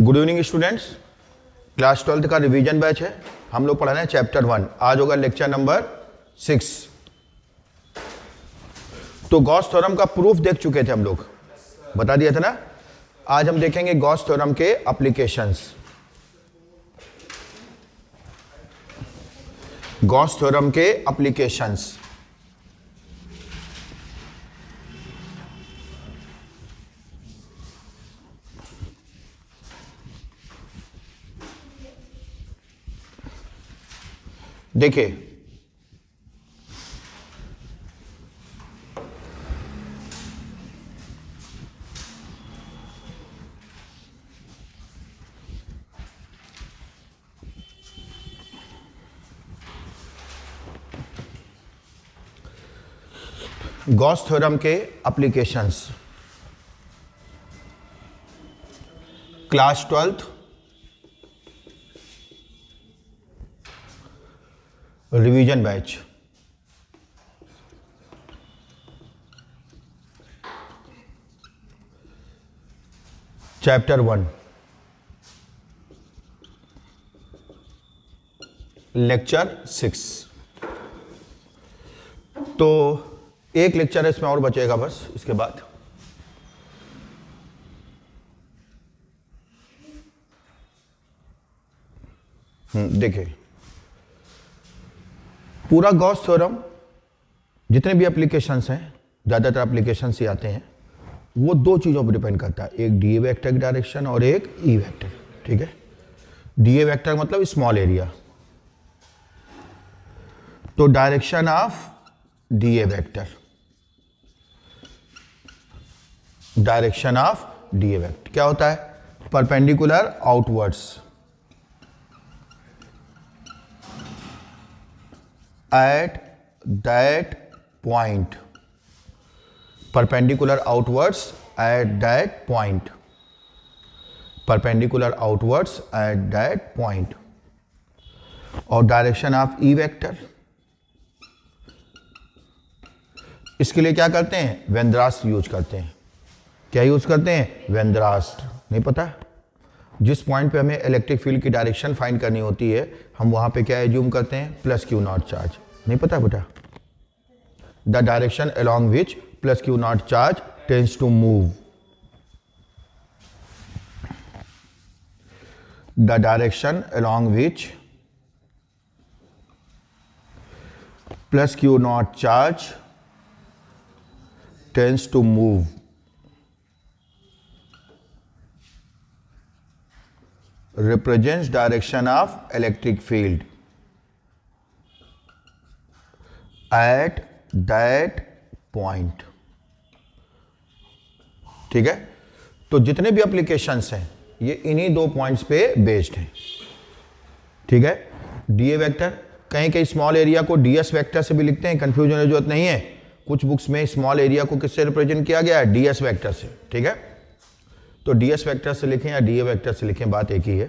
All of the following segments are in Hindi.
गुड इवनिंग स्टूडेंट्स, क्लास 12 का रिवीजन बैच है। हम लोग पढ़ रहे हैं चैप्टर 1। आज होगा लेक्चर नंबर 6। तो गॉस थ्योरम का प्रूफ देख चुके थे हम लोग, बता दिया था ना। आज हम देखेंगे गॉस थ्योरम के एप्लीकेशंस। गॉस थ्योरम के एप्लीकेशंस। देखिए, गॉस थ्योरम के applications, class 12 revision batch. Chapter 1 lecture 6। तो एक लेक्चर है इसमें और बचेगा बस, इसके बाद देखिए पूरा गॉस थ्योरम, जितने भी एप्लीकेशंस हैं, ज़्यादातर एप्लीकेशंस ही आते हैं, वो दो चीज़ों पर डिपेंड करता है। एक डी ए वेक्टर की डायरेक्शन और एक ई वेक्टर। ठीक है, डी ए वेक्टर मतलब स्मॉल एरिया, तो direction of D A vector, direction of D A vector क्या होता है? Perpendicular outwards at that point, perpendicular outwards at that point, perpendicular outwards at that point। और डायरेक्शन ऑफ ई वेक्टर, इसके लिए क्या करते हैं? वेंद्रास्ट यूज करते हैं। क्या यूज करते हैं? वेंद्रास्ट। नहीं पता? जिस पॉइंट पे हमें इलेक्ट्रिक फील्ड की डायरेक्शन फाइंड करनी होती है, हम वहां पे क्या एज्यूम करते हैं? Plus Q not charge. नहीं पता बेटा? The direction along which plus Q not charge tends to move, the direction along which plus Q not charge tends to move represents direction of electric field at that point। ठीक है, तो जितने भी एप्लीकेशंस हैं ये इन्हीं दो पॉइंट्स पे बेस्ड हैं। ठीक है, डीए वेक्टर, कहीं कहीं स्मॉल एरिया को डीएस वेक्टर से भी लिखते हैं, कंफ्यूजन की जरूरत नहीं है। कुछ बुक्स में स्मॉल एरिया को किससे रिप्रेजेंट किया गया है? डीएस वेक्टर से। ठीक है, तो डीएस वेक्टर से लिखें या डीए वेक्टर से लिखें, बात एक ही है।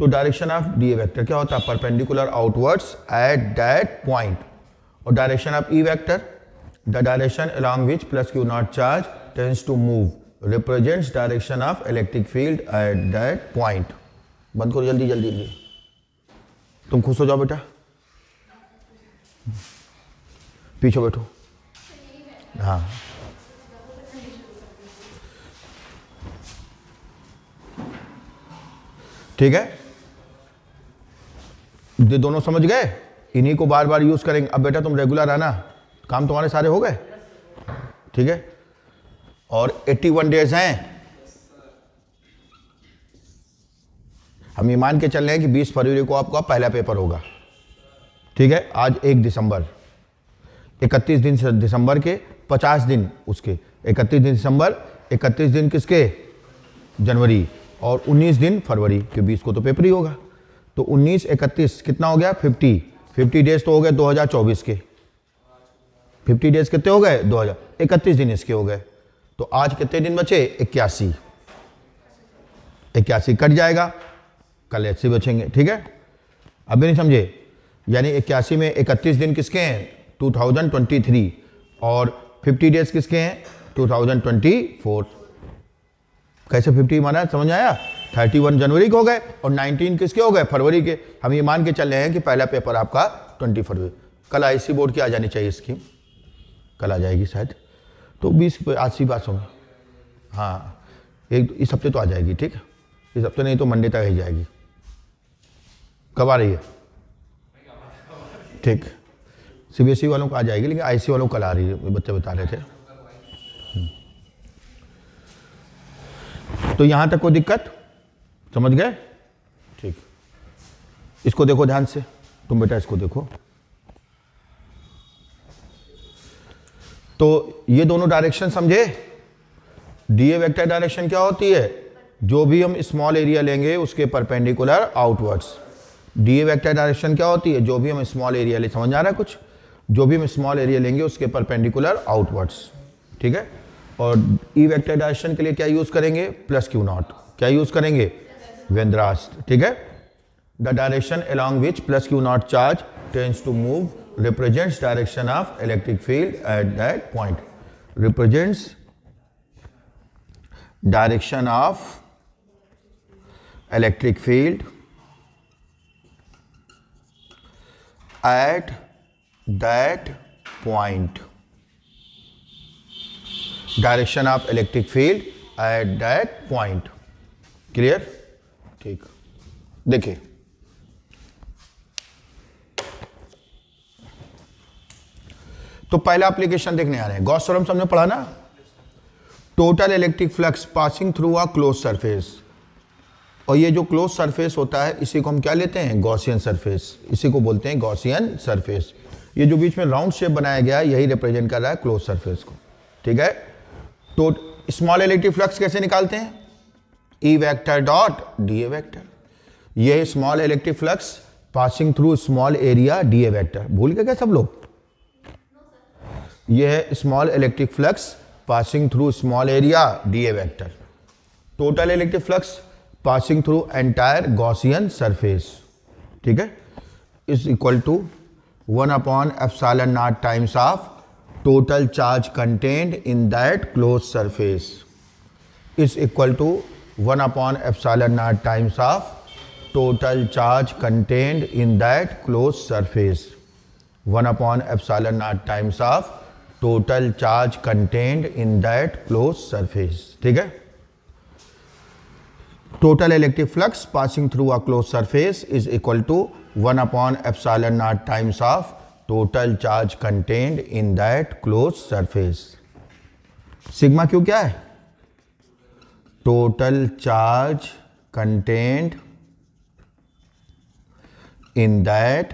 तो डायरेक्शन ऑफ डीए वेक्टर क्या होता है? Perpendicular outwards at that point. और direction of E vector, the direction along which plus Q not charge tends to move represents direction of electric field at that point. बंद करो जल्दी जल्दी जल्दी, तुम खुश हो जाओ बेटा, पीछे बैठो। हाँ, ठीक है, ये दोनों समझ गए। इन्हीं को बार बार यूज करेंगे। अब बेटा तुम रेगुलर आना, काम तुम्हारे सारे हो गए। ठीक है, और 81 डेज हैं। हम ये मान के चल रहे हैं कि 20 फरवरी को आपका पहला पेपर होगा। ठीक है, आज 1 दिसंबर, 31 दिन दिसंबर के 50 दिन उसके, 31 दिन दिसंबर, 31 दिन किसके? जनवरी, और 19 दिन फरवरी के। 20 को तो पेपर ही होगा। तो 19 31 कितना हो गया? 50 डेज तो हो गए 2024 के। 50 डेज कितने हो गए? 31 दिन इसके हो गए। तो आज कितने दिन बचे? 81। 81 कट जाएगा, कल ऐसे बचेंगे। ठीक है, अभी नहीं समझे? यानी 81 में 31 दिन किसके हैं? 2023, और 50 डेज किसके हैं? 2024। कैसे 50 माना, समझ आया? 31 जनवरी के हो गए और 19 किसके हो गए, फरवरी के। हम ये मान के चल रहे हैं कि पहला पेपर आपका 20 फरवरी। कल आईसी बोर्ड की आ जानी चाहिए स्कीम, कल आ जाएगी शायद, तो 20 आज सी बात होंगी। हाँ, एक इस हफ्ते तो आ जाएगी, ठीक है, इस हफ्ते नहीं तो मंडे तक ही जाएगी। कब आ रही है? ठीक, सीबीएसई वालों को आ जाएगी, लेकिन आईसी वालों को कल आ रही है, बच्चे बता रहे थे। तो यहां तक कोई दिक्कत, समझ गए? ठीक, इसको देखो ध्यान से, तुम बेटा इसको देखो। तो ये दोनों डायरेक्शन समझे। डीए वेक्टर डायरेक्शन क्या होती है? जो भी हम स्मॉल एरिया लेंगे उसके perpendicular outwards. DA vector direction क्या होती है? जो भी हम स्मॉल एरिया ले, समझ आ रहा है कुछ? जो भी हम स्मॉल एरिया लेंगे उसके परपेंडिकुलर आउटवर्ड्स, ठीक है। और ई वेक्टर डायरेक्शन के लिए क्या यूज करेंगे? Plus Q not. क्या यूज करेंगे? व्यंद्रास्त्र, ठीक है। The direction along which plus q naught charge tends to move represents direction of electric field at that point. Represents direction of electric field at that point. Direction of electric field at that point. Clear? ठीक, देखिए तो पहला एप्लीकेशन देखने आ रहे हैं। गॉस थ्योरम हमने पढ़ा ना, total electric flux passing through a close surface. और ये जो क्लोज सरफेस होता है इसी को हम क्या लेते हैं? Gaussian surface. इसी को बोलते हैं गॉसियन सरफेस। ये जो बीच में राउंड शेप बनाया गया है यही रिप्रेजेंट कर रहा है क्लोज सरफेस को, ठीक है। तो स्मॉल इलेक्ट्रिक फ्लक्स कैसे निकालते हैं? E vector dot D A vector. ये small electric flux passing through small area D A vector. भूल गए क्या सब लोग? ये है small electric flux passing through small area D A vector. Total electric flux passing through entire Gaussian surface, ठीक है, is equal to 1/ε0 times of total charge contained in that close surface is equal to 1/ε0 times of total charge contained in that close surface. 1/ε0 times of total charge contained in that close surface, ठीक है। Total electric flux passing through a close surface is equal to 1/ε0 times of total charge contained in that close surface. Sigma Q क्या है? Total charge contained in that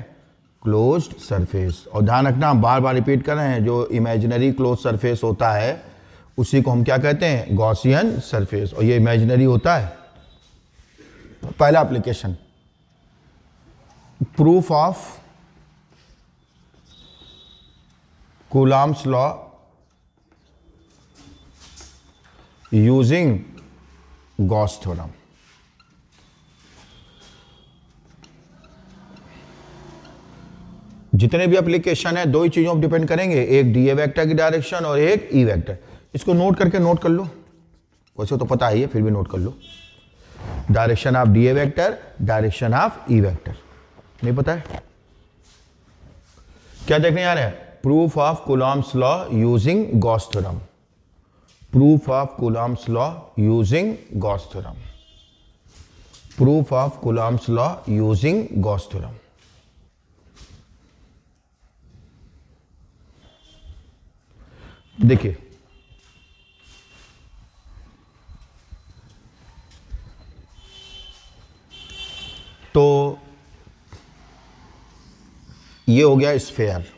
closed surface. और ध्यान रखना, हम बार बार रिपीट कर रहे हैं, जो इमेजिनरी क्लोज सरफेस होता है उसी को हम क्या कहते हैं? Gaussian surface. और ये इमेजिनरी होता है। पहला application, proof of Coulomb's law using Gauss theorem. जितने भी एप्लीकेशन है दो ही चीजों पर डिपेंड करेंगे, एक डी ए वेक्टर की डायरेक्शन और एक ई वेक्टर। इसको नोट करके नोट कर लो, वैसे तो पता ही है फिर भी नोट कर लो। Direction of D A vector, direction of E vector. नहीं पता है? क्या देखने आ रहे हैं? Proof of Coulomb's law using Gauss theorem. Proof of Coulomb's law using Gauss theorem. Proof of Coulomb's law using Gauss theorem. देखिए, तो ये हो गया स्फेयर।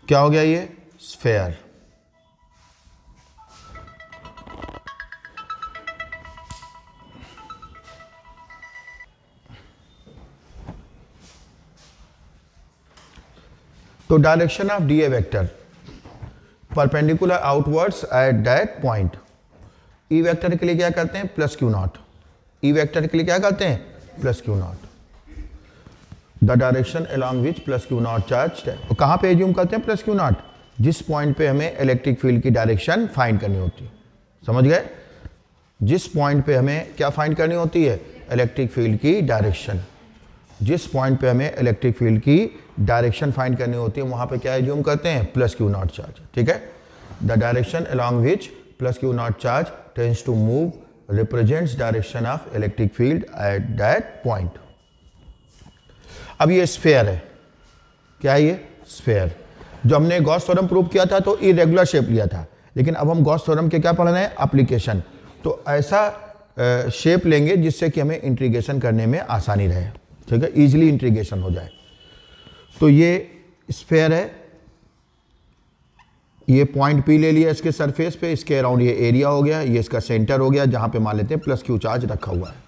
क्या हो गया ये? स्फेयर। तो direction of D A vector perpendicular outwards at that point. E vector के लिए क्या करते हैं? Plus Q not. E vector के लिए क्या करते हैं? Plus Q not. The direction along which plus Q not charge. और कहाँ पे एज्यूम करते हैं प्लस क्यू नॉट? जिस पॉइंट पे हमें इलेक्ट्रिक फील्ड की डायरेक्शन फाइंड करनी होती है। समझ गए? जिस पॉइंट पे हमें क्या फाइंड करनी होती है, इलेक्ट्रिक फील्ड की डायरेक्शन। जिस पॉइंट पे हमें इलेक्ट्रिक फील्ड की डायरेक्शन फाइंड करनी होती है वहां पे क्या एज्यूम करते हैं, प्लस क्यू नॉट चार्ज। ठीक है, the direction along which plus Q not charge tends to move represents direction of electric field at that point. अब ये स्फेयर है, क्या है ये, स्फेयर। जो हमने गॉस थ्योरम प्रूव किया था तो इरेगुलर शेप लिया था, लेकिन अब हम गॉस थ्योरम के क्या पढ़ रहे हैं, एप्लीकेशन। तो ऐसा शेप लेंगे जिससे कि हमें इंटीग्रेशन करने में आसानी रहे। ठीक है, इजीली इंटीग्रेशन हो जाए। तो ये स्फेयर है, ये पॉइंट पी ले लिया इसके सरफेस पे, इसके अराउंड ये एरिया हो गया, ये इसका सेंटर हो गया जहां पे मान लेते हैं प्लस क्यू चार्ज रखा हुआ है।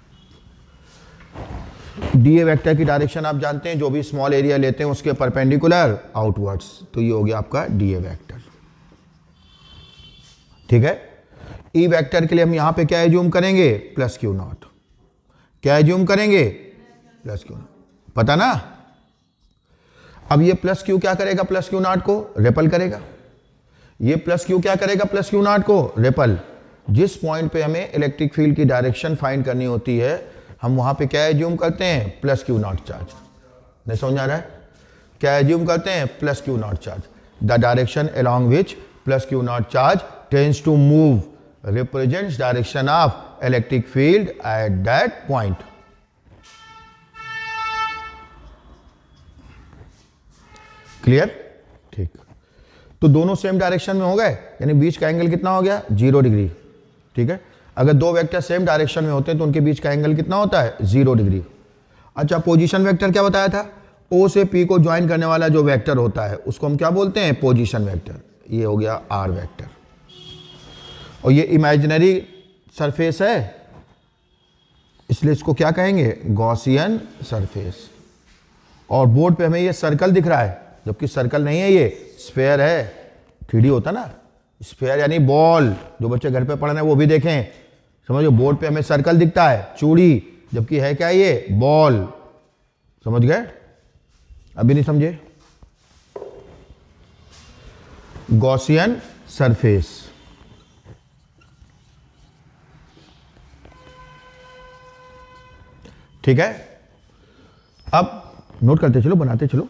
डी ए वेक्टर की डायरेक्शन आप जानते हैं, जो भी स्मॉल एरिया लेते हैं उसके परपेंडिकुलर आउटवर्ड्स, तो ये हो गया आपका डी ए वेक्टर। ठीक है, ई वेक्टर के लिए हम यहां पे क्या एज्यूम करेंगे, प्लस क्यू नॉट। क्या एज्यूम करेंगे, प्लस क्यू नॉट, पता ना। अब ये प्लस क्यू क्या करेगा, प्लस क्यू नॉट को रेपल करेगा। ये प्लस क्यू क्या करेगा, प्लस क्यू नॉट को रेपल। जिस पॉइंट पे हमें इलेक्ट्रिक फील्ड की डायरेक्शन फाइंड करनी होती है हम वहां पे क्या एज्यूम करते हैं, प्लस क्यू नॉट चार्ज। नहीं समझ आ रहा है, क्या एज्यूम करते हैं, plus Q not charge. The direction along which plus Q not charge tends to move represents direction of electric field at that point. Clear, ठीक। तो दोनों सेम डायरेक्शन में हो गए, यानी बीच का एंगल कितना हो गया, 0 डिग्री। ठीक है, अगर दो वेक्टर सेम डायरेक्शन में होते हैं तो उनके बीच का एंगल कितना होता है, 0 डिग्री। अच्छा, पोजीशन वेक्टर क्या बताया था, ओ से पी को ज्वाइन करने वाला जो वेक्टर होता है उसको हम क्या बोलते हैं, पोजीशन वेक्टर। ये हो गया आर वेक्टर। और ये इमेजिनरी सरफेस है इसलिए इसको क्या कहेंगे, गॉसियन सरफेस। और बोर्ड पे हमें ये सर्कल दिख रहा है, जबकि सर्कल नहीं है, ये स्फेयर है। 3D होता ना, स्फेयर यानी बॉल। जो बच्चे घर पे पढ़ रहे हैं वो भी देखें, समझो बोर्ड पे हमें सर्कल दिखता है, चूड़ी, जबकि है क्या, ये बॉल। समझ गए, अभी नहीं समझे, गॉसियन सरफेस। ठीक है, अब नोट करते चलो, बनाते चलो।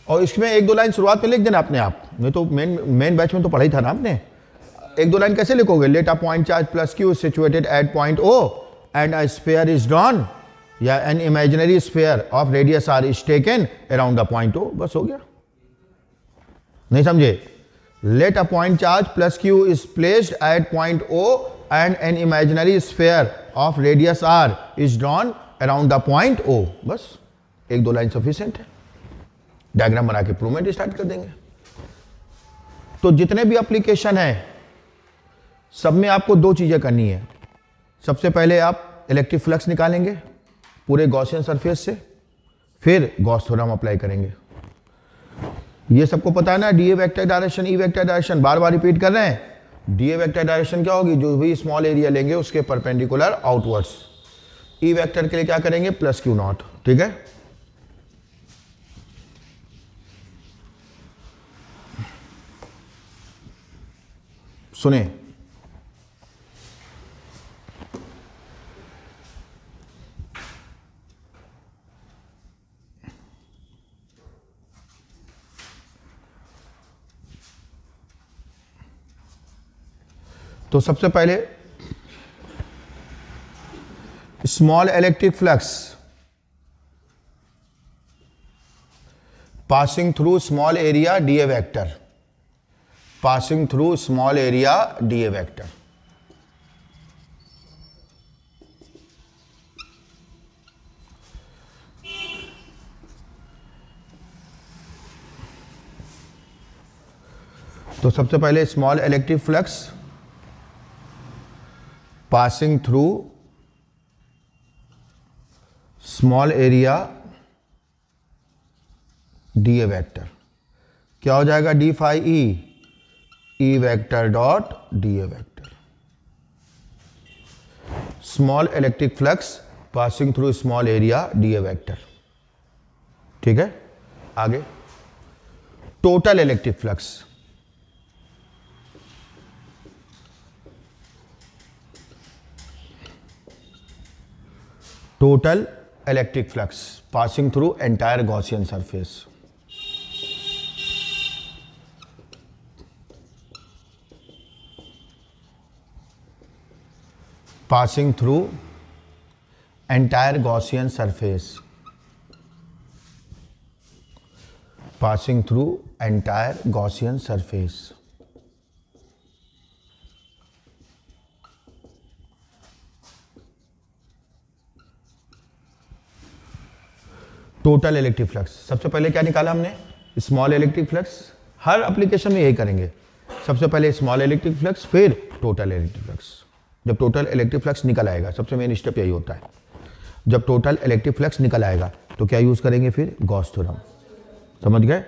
और इसमें एक दो लाइन शुरुआत में लिख देना अपने आप, नहीं तो मेन बैच में तो पढ़ा ही था ना आपने। एक दो लाइन कैसे लिखोगे, let a point charge plus Q is situated at point O and a sphere is drawn, या an imaginary sphere of radius R is taken around the point O. बस हो गया, नहीं समझे। Let a point charge plus Q is placed at point O and an imaginary sphere of radius R is drawn around the point O. बस एक दो लाइन सफिशिएंट है, डायग्राम बना के प्रूवमेंट स्टार्ट कर देंगे। तो जितने भी एप्लीकेशन है सब में आपको दो चीजें करनी है। सबसे पहले आप इलेक्ट्रिक फ्लक्स निकालेंगे पूरे गॉसियन सरफेस से, फिर गॉस थ्योरम अप्लाई करेंगे। ये सबको पता है ना, D A vector direction, E vector direction, bar bar repeat कर रहे हैं। डी ए वेक्टर डायरेक्शन क्या होगी, जो भी स्मॉल एरिया लेंगे उसके परपेंडिकुलर आउटवर्ड्स। ई वेक्टर के लिए क्या करेंगे, प्लस क्यू नॉट। ठीक है, सुने, तो सबसे पहले small electric flux passing through small area D A vector, passing through small area D A vector. तो सबसे पहले small electric flux passing through small area D A vector, क्या हो जाएगा, D phi E, E vector dot D A vector. Small electric flux passing through small area D A vector. ठीक है, आगे total electric flux, total electric flux passing through entire Gaussian surface. passing through entire Gaussian surface, passing through entire Gaussian surface। Total electric flux, सबसे पहले क्या निकाला हमने? Small electric flux. हर एप्लीकेशन में यही करेंगे, सबसे पहले स्मॉल इलेक्ट्रिक फ्लक्स फिर टोटल इलेक्ट्रिक फ्लक्स। जब टोटल इलेक्ट्रिक फ्लक्स निकल आएगा, सबसे मेन स्टेप यही होता है, जब टोटल इलेक्ट्रिक फ्लक्स निकल आएगा तो क्या यूज करेंगे? फिर गॉस थ्योरम। समझ गए?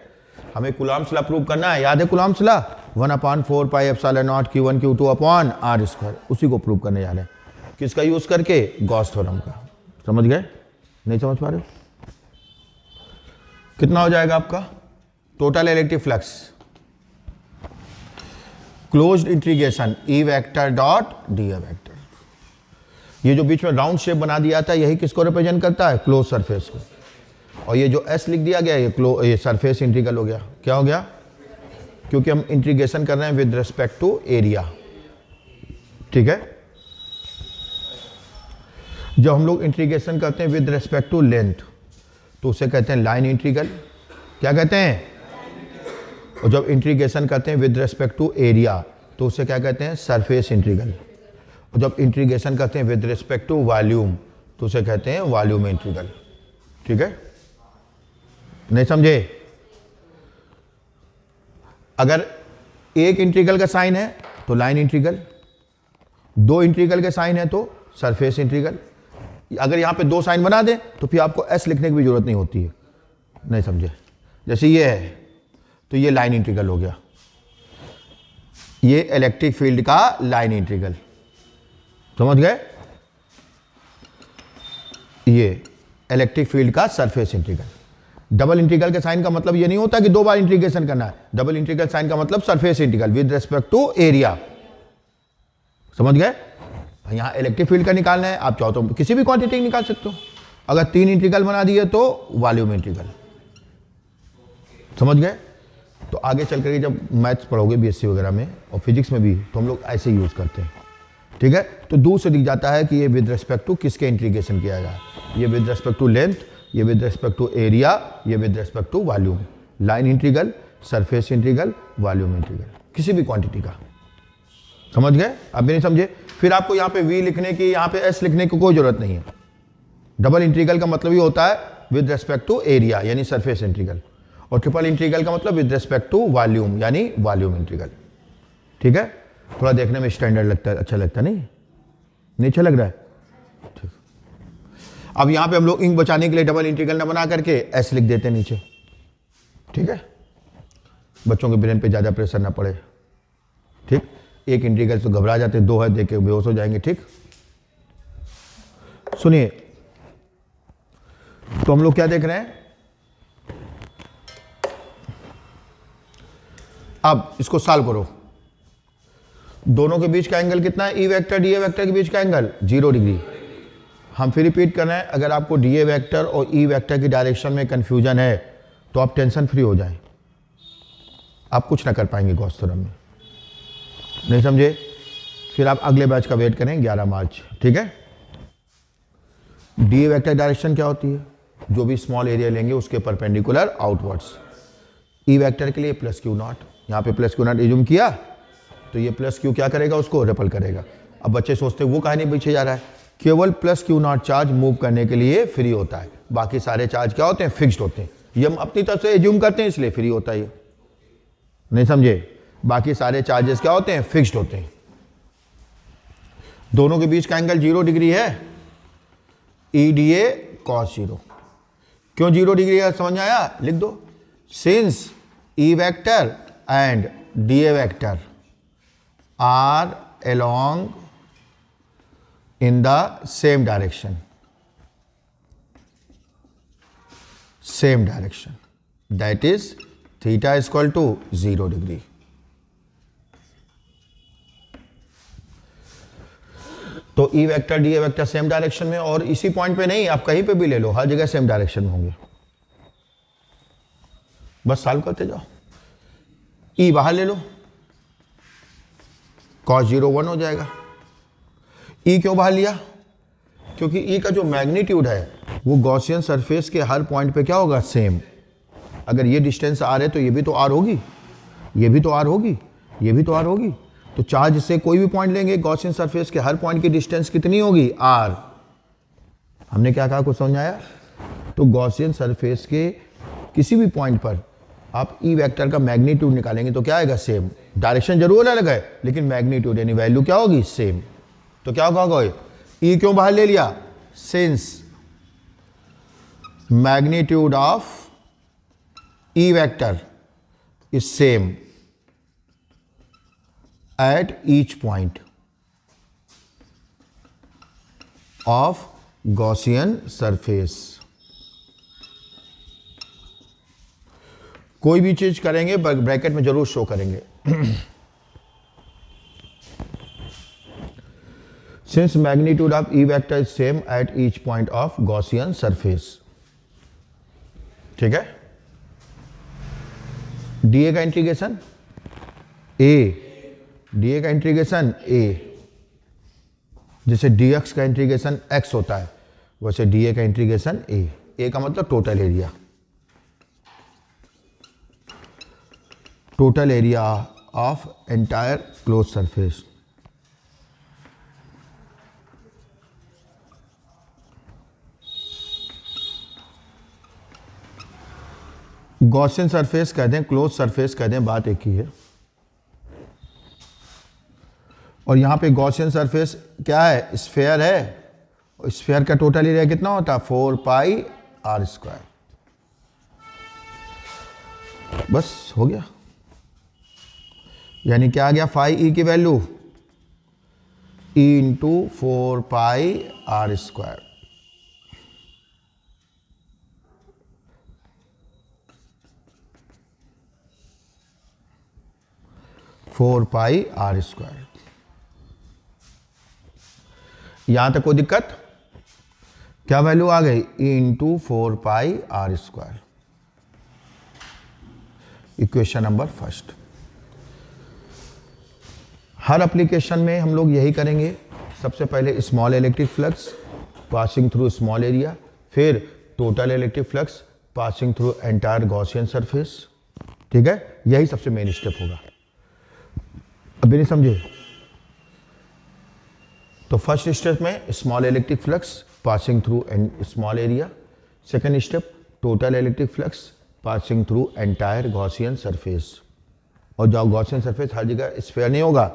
हमें कूलॉम्स लॉ प्रूव करना है, याद है Coulomb's law? 1/4 pi epsilon not Q1 Q2 upon R square, उसी को प्रूव करने जा रहे हैं। किसका यूज करके? गॉस थ्योरम का। समझ गए? नहीं समझ पा रहे? कितना हो जाएगा आपका total electric flux? Closed integration E vector dot D vector. ये जो बीच में राउंड शेप बना दिया था, यही किसको रिप्रेजेंट करता है? क्लोज सरफेस को। और ये जो S लिख दिया गया, ये सरफेस इंटीग्रल हो गया। क्या हो गया? क्योंकि हम इंटीग्रेशन कर रहे हैं विद रिस्पेक्ट टू एरिया। ठीक है? जब हम लोग इंटीग्रेशन करते हैं विद रिस्पेक्ट टू लेंथ तो उसे कहते हैं लाइन इंटीग्रल। क्या कहते हैं? और जब इंटीग्रेशन करते हैं विद रिस्पेक्ट टू एरिया तो उसे क्या कहते हैं? Surface integral. और जब इंटीग्रेशन करते हैं विद रिस्पेक्ट टू वॉल्यूम तो उसे कहते हैं वॉल्यूम इंटीग्रल। ठीक है? नहीं समझे? अगर एक इंटीग्रल का साइन है तो लाइन इंटीग्रल, दो इंटीग्रल के साइन है तो सरफेस इंटीग्रल। अगर यहां पे दो साइन बना दें तो फिर आपको S लिखने की भी जरूरत नहीं होती है। नहीं समझे? जैसे ये है तो ये लाइन इंटीग्रल हो गया, ये इलेक्ट्रिक फील्ड का लाइन इंटीग्रल। समझ गए? ये इलेक्ट्रिक फील्ड का सरफेस इंटीग्रल। डबल इंटीग्रल के साइन का मतलब ये नहीं होता कि दो बार इंटीग्रेशन करना है। डबल इंटीग्रल साइन का मतलब surface integral with respect to area. समझ गए? यहां इलेक्ट्रिक फील्ड का निकालना है, आप चाहो तो किसी भी क्वांटिटी निकाल सकते हो। अगर तीन इंटीग्रल बना दिए तो वॉल्यूम इंटीग्रल। समझ गए? तो आगे चल करके जब मैथ्स पढ़ोगे BSc वगैरह में और फिजिक्स में भी तो हम लोग ऐसे यूज करते हैं। ठीक है? तो दूर से दिख जाता है कि ये विद रिस्पेक्ट टू किसके इंटीग्रेशन किया जाए। ये विद रिस्पेक्ट टू लेंथ, ये विद रिस्पेक्ट टू एरिया, ये with respect to volume. Line integral, surface integral, volume integral, किसी भी क्वांटिटी का। समझ गए? अब भी नहीं समझे? फिर आपको यहाँ पे V लिखने की, यहाँ पे S लिखने की कोई जरूरत नहीं है। डबल इंटीग्रल का मतलब ये होता है विद रिस्पेक्ट टू एरिया यानी सरफेस इंटीग्रल, और ट्रिपल इंटीग्रल का मतलब विद रिस्पेक्ट टू वॉल्यूम यानी वॉल्यूम इंटीग्रल। ठीक है? थोड़ा देखने में स्टैंडर्ड लगता है, अच्छा लगता नहीं? नहीं अच्छा लग रहा है? ठीक। अब यहां पे हम लोग इंक बचाने के लिए डबल इंटीग्रल ना बना करके S लिख देते हैं नीचे। ठीक है? बच्चों के ब्रेन पे ज्यादा प्रेशर ना पड़े। ठीक? एक इंटीग्रल से घबरा जाते, दो है देख के बेहोश हो जाएंगे। ठीक? सुनिए, तो हम लोग क्या देख रहे हैं? अब इसको सॉल्व करो। दोनों के बीच का एंगल कितना है? E वेक्टर DA वेक्टर के बीच का एंगल 0 डिग्री। हम फिर रिपीट कर रहे हैं, अगर आपको DA वेक्टर और E वेक्टर की डायरेक्शन में कंफ्यूजन है तो आप टेंशन फ्री हो जाएं, आप कुछ ना कर पाएंगे गॉस थ्योरम में। नहीं समझे? फिर आप अगले बैच का वेट करें 11 मार्च। ठीक है? DA वेक्टर डायरेक्शन क्या होती है? जो भी स्मॉल एरिया लेंगे उसके परपेंडिकुलर आउटवर्ड्स। E वेक्टर के लिए प्लस Q नॉट, यहाँ पे प्लस Q नॉट एज्यूम किया तो ये प्लस Q क्या करेगा? उसको रिपल करेगा। अब बच्चे सोचते हैं वो काहे नहीं पीछे जा रहा है? केवल plus Q not charge move करने के लिए फ्री होता है, बाकी सारे चार्ज क्या होते हैं? फिक्स्ड होते हैं। ये हम अपनी तरफ से एज्यूम करते हैं इसलिए फ्री होता है ये। नहीं समझे? बाकी सारे चार्जेस क्या होते हैं? फिक्स्ड होते हैं। दोनों के बीच का एंगल 0 डिग्री है, EDA cos 0। क्यों 0 डिग्री है समझ में आया? लिख दो, since E vector and DA vector are along in the same direction, that is theta is equal to 0 degree। तो E vector D A vector same direction में, और इसी पॉइंट पे नहीं, आप कहीं पे भी ले लो, हर जगह सेम डायरेक्शन में होंगे। बस सॉल्व करते जाओ। ई बाहर ले लो, cos 0 1 हो जाएगा। ई क्यों बाहर लिया? क्योंकि ई का जो मैग्नीट्यूड है वो गॉसियन सरफेस के हर पॉइंट पे क्या होगा? सेम। अगर ये डिस्टेंस आर है तो ये भी तो आर होगी, ये भी तो आर होगी, ये भी तो आर होगी। तो चार्ज से कोई भी पॉइंट लेंगे, गॉसियन सरफेस के हर पॉइंट की डिस्टेंस कितनी होगी? आर। हमने क्या कहा, कुछ समझ आया? तो गॉसियन सरफेस के किसी भी पॉइंट पर आप ई वेक्टर का मैग्नीट्यूड निकालेंगे तो क्या आएगा? सेम। डायरेक्शन जरूर अलग है लेकिन मैग्नीट्यूड यानी वैल्यू क्या होगी? सेम। तो क्या होगा? ई क्यों बाहर ले लिया? Since magnitude of E vector is same at each point of Gaussian surface। कोई भी चीज करेंगे ब्रैकेट में जरूर शो करेंगे। Since magnitude of E vector is same at each point of Gaussian surface। ठीक है। डीए का इंटीग्रेशन ए, डीए का इंटीग्रेशन ए, जैसे डीएक्स का इंटीग्रेशन एक्स होता है वैसे डीए का इंटीग्रेशन ए। ए का मतलब total area, total area of entire close surface. Gaussian surface कहते हैं, क्लोज सरफेस कहते हैं, बात एक ही है। और यहाँ पे गॉसियन सरफेस क्या है? स्फेयर है। स्फेयर का टोटल एरिया कितना होता है? 4 पाई आर स्क्वायर। बस हो गया। यानी क्या आ गया? फाई ई की value E into 4 pi R square. Four pi R square. यहां तक कोई दिक्कत? क्या वैल्यू आ गई? E into 4 pi R square. Equation number first. हर एप्लीकेशन में हम लोग यही करेंगे। सबसे पहले small electric flux passing through small area, फिर total electric flux passing through entire Gaussian surface. ठीक है, यही सबसे मेन स्टेप होगा। अभी नहीं समझे? तो फर्स्ट स्टेप में small electric flux passing through small area, second step total electric flux passing through entire Gaussian surface. और जो गॉसियन सरफेस हर जगह स्फेयर नहीं होगा,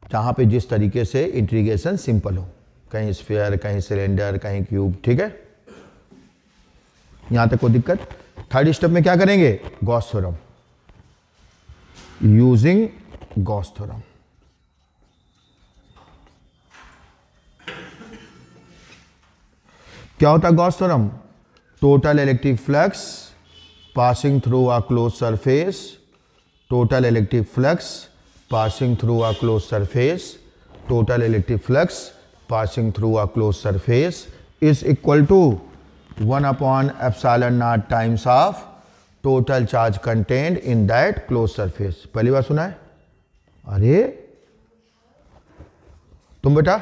जहाँ पे जिस तरीके से इंटीग्रेशन सिंपल हो, कहीं स्फेयर, कहीं सिलेंडर, कहीं क्यूब। ठीक है, यहाँ तक कोई दिक्कत? थर्ड स्टेप में क्या करेंगे? Gauss theorem, using Gauss theorem. क्या होता है Gauss theorem? Total electric flux passing through a close surface, total electric flux passing through a close surface, total electric flux passing through a close surface is equal to 1/ε0 times of total charge content in that close surface. पहली बार सुना है? अरे तुम बेटा,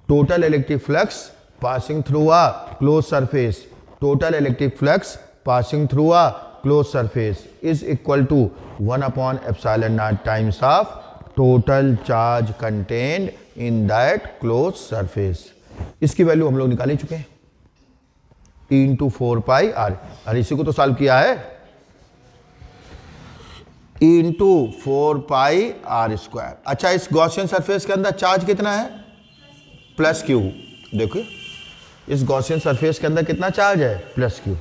total electric flux passing through a closed surface, total electric flux passing through a closed surface is equal to 1/ε0 times of total charge contained in that closed surface। इसकी वैल्यू हम लोग निकाल ही चुके हैं, E इंटू 4 पाई आर। अरे इसी को तो सॉल्व किया है। E into 4 pi R square. अच्छा, इस गॉसियन सरफेस के अंदर चार्ज कितना है? Plus Q. देखिए इस गॉसियन सरफेस के अंदर कितना चार्ज है? Plus Q.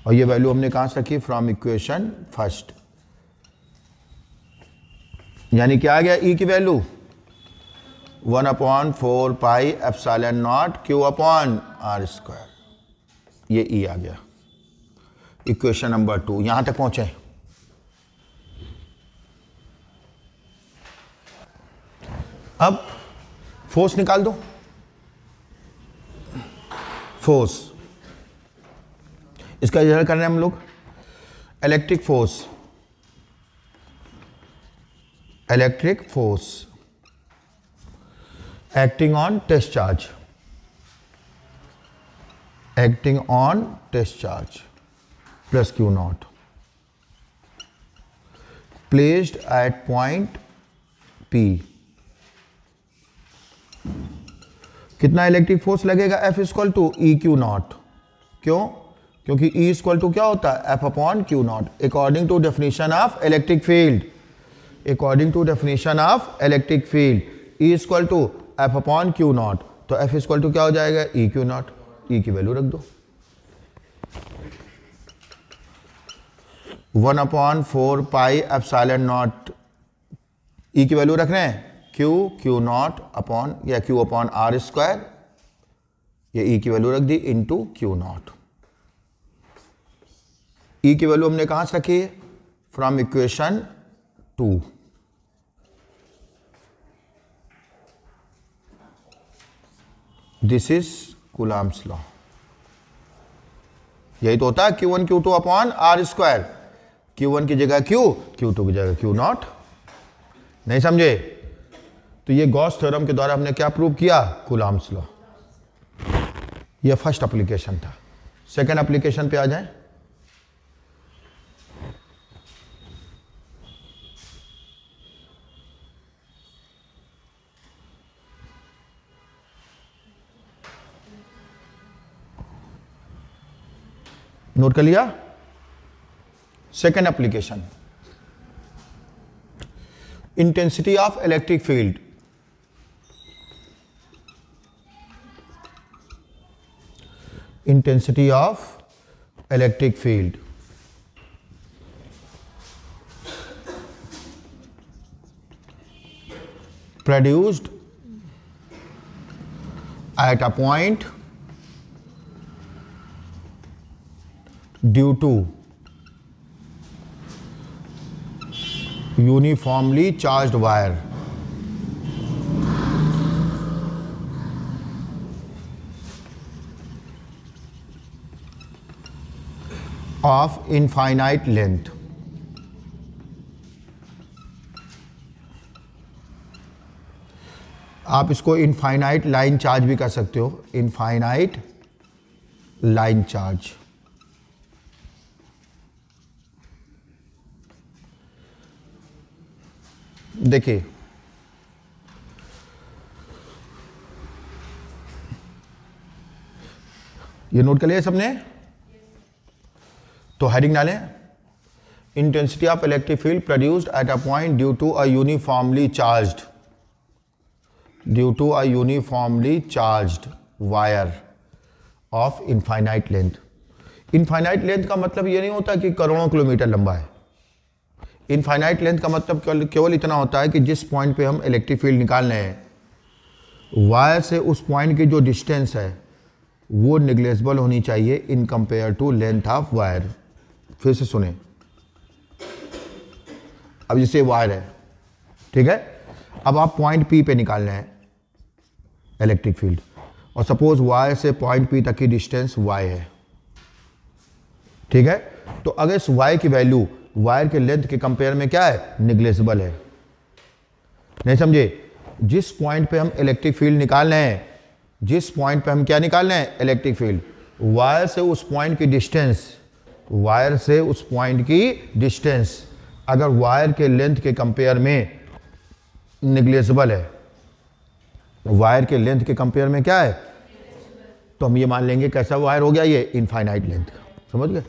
और ये वैल्यू हमने कहां से रखी? From equation first. यानी क्या आ गया? ई की value 1/4 pi ε0 Q upon R square. ये ई आ गया। Equation number 2। यहां तक पहुंचे? अब फोर्स निकाल दो, फोर्स, इसका रिजल्ट करना है हम लोग। Electric force, electric force acting on test charge, acting on test charge plus Q naught placed at point P। कितना इलेक्ट्रिक फोर्स लगेगा? F equal to E q naught. क्यों? क्योंकि E इक्वल टू क्या होता है? F upon q naught, according to definition of electric field, according to definition of electric field E equal to F upon q naught. तो F इक्वल टू क्या हो जाएगा? E q naught. E की वैल्यू रख दो 1 upon 4 pi epsilon naught. E की वैल्यू रख रहे हैं क्यू नॉट अपॉन या Q अपॉन आर स्क्वायर, ये E की वैल्यू रख दी इंटू क्यू नॉट। E की वैल्यू हमने कहां से रखी है? From equation 2। This is Coulomb's law. यही तो होता है Q1 Q2 upon R square. Q1 की जगह Q, Q2 की जगह Q नॉट। नहीं समझे? तो ये गॉस थ्योरम के द्वारा हमने क्या प्रूव किया? Coulomb's law. ये फर्स्ट एप्लीकेशन था। सेकंड एप्लीकेशन पे आ जाएं। नोट कर लिया? Second application, intensity of electric field. Intensity of electric field produced at a point due to uniformly charged wire of infinite length। आप इसको इनफाइनाइट लाइन चार्ज भी कर सकते हो, इनफाइनाइट लाइन चार्ज। देखिए ये नोट कर लिया सबने? तो हेडिंग डालें, intensity of electric field produced at a point due to a uniformly charged, due to a uniformly charged wire of infinite length. Infinite length का मतलब ये नहीं होता कि करोड़ों किलोमीटर लंबा है। इनफाइनाइट लेंथ का मतलब केवल इतना होता है कि जिस पॉइंट पे हम इलेक्ट्रिक फील्ड निकाल रहे हैं, वायर से उस पॉइंट की जो डिस्टेंस है वो निग्लेजिबल होनी चाहिए in compare to length of wire. फिर से सुने, अब जैसे वायर है, ठीक है, अब आप पॉइंट P पे निकाल रहे हैं इलेक्ट्रिक फील्ड, और सपोज वायर से पॉइंट P तक की डिस्टेंस y है, ठीक है। तो अगर इस y की वैल्यू वायर के लेंथ के कंपेयर में क्या है? निग्लेजिबल है। नहीं समझे? जिस पॉइंट पे हम इलेक्ट्रिक फील्ड निकाल रहे हैं, जिस पॉइंट पे हम क्या निकाल रहे हैं? इलेक्ट्रिक फील्ड, वायर से उस पॉइंट की डिस्टेंस, वायर से उस पॉइंट की डिस्टेंस अगर वायर के लेंथ के कंपेयर में निग्लेजिबल है, वायर के लेंथ के कंपेयर में क्या है? तो हम ये मान लेंगे कैसा वायर हो गया? ये इनफाइनाइट लेंथ का। समझ गए?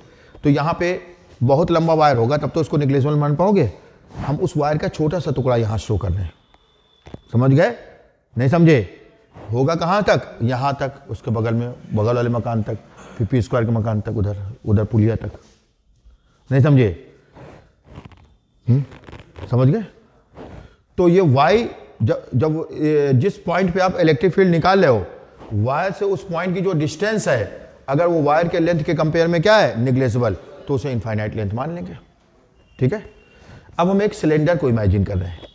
तो यहाँ पे बहुत लंबा वायर होगा तब तो उसको निग्लेजिबल मान पाओगे। हम उस वायर का छोटा सा टुकड़ा यहाँ शो कर रहे हैं। समझ गए? नहीं समझे? होगा कहाँ तक? यहाँ तक, उसके बगल में, बगल वाले मकान तक, फिर P स्क्वायर के मकान तक, उधर पुलिया तक। नहीं समझे? समझ गए? तो ये y जब जिस पॉइंट पे आप इलेक्ट्रिक फील्ड निकाल रहे हो, वायर से उस पॉइंट की जो डिस्टेंस है अगर वो वायर के लेंथ के कंपेयर में क्या है? निग्लेजिबल, तो उसे इनफाइनाइट लेंथ मान लेंगे। ठीक है। अब हम एक सिलेंडर को इमेजिन कर रहे हैं।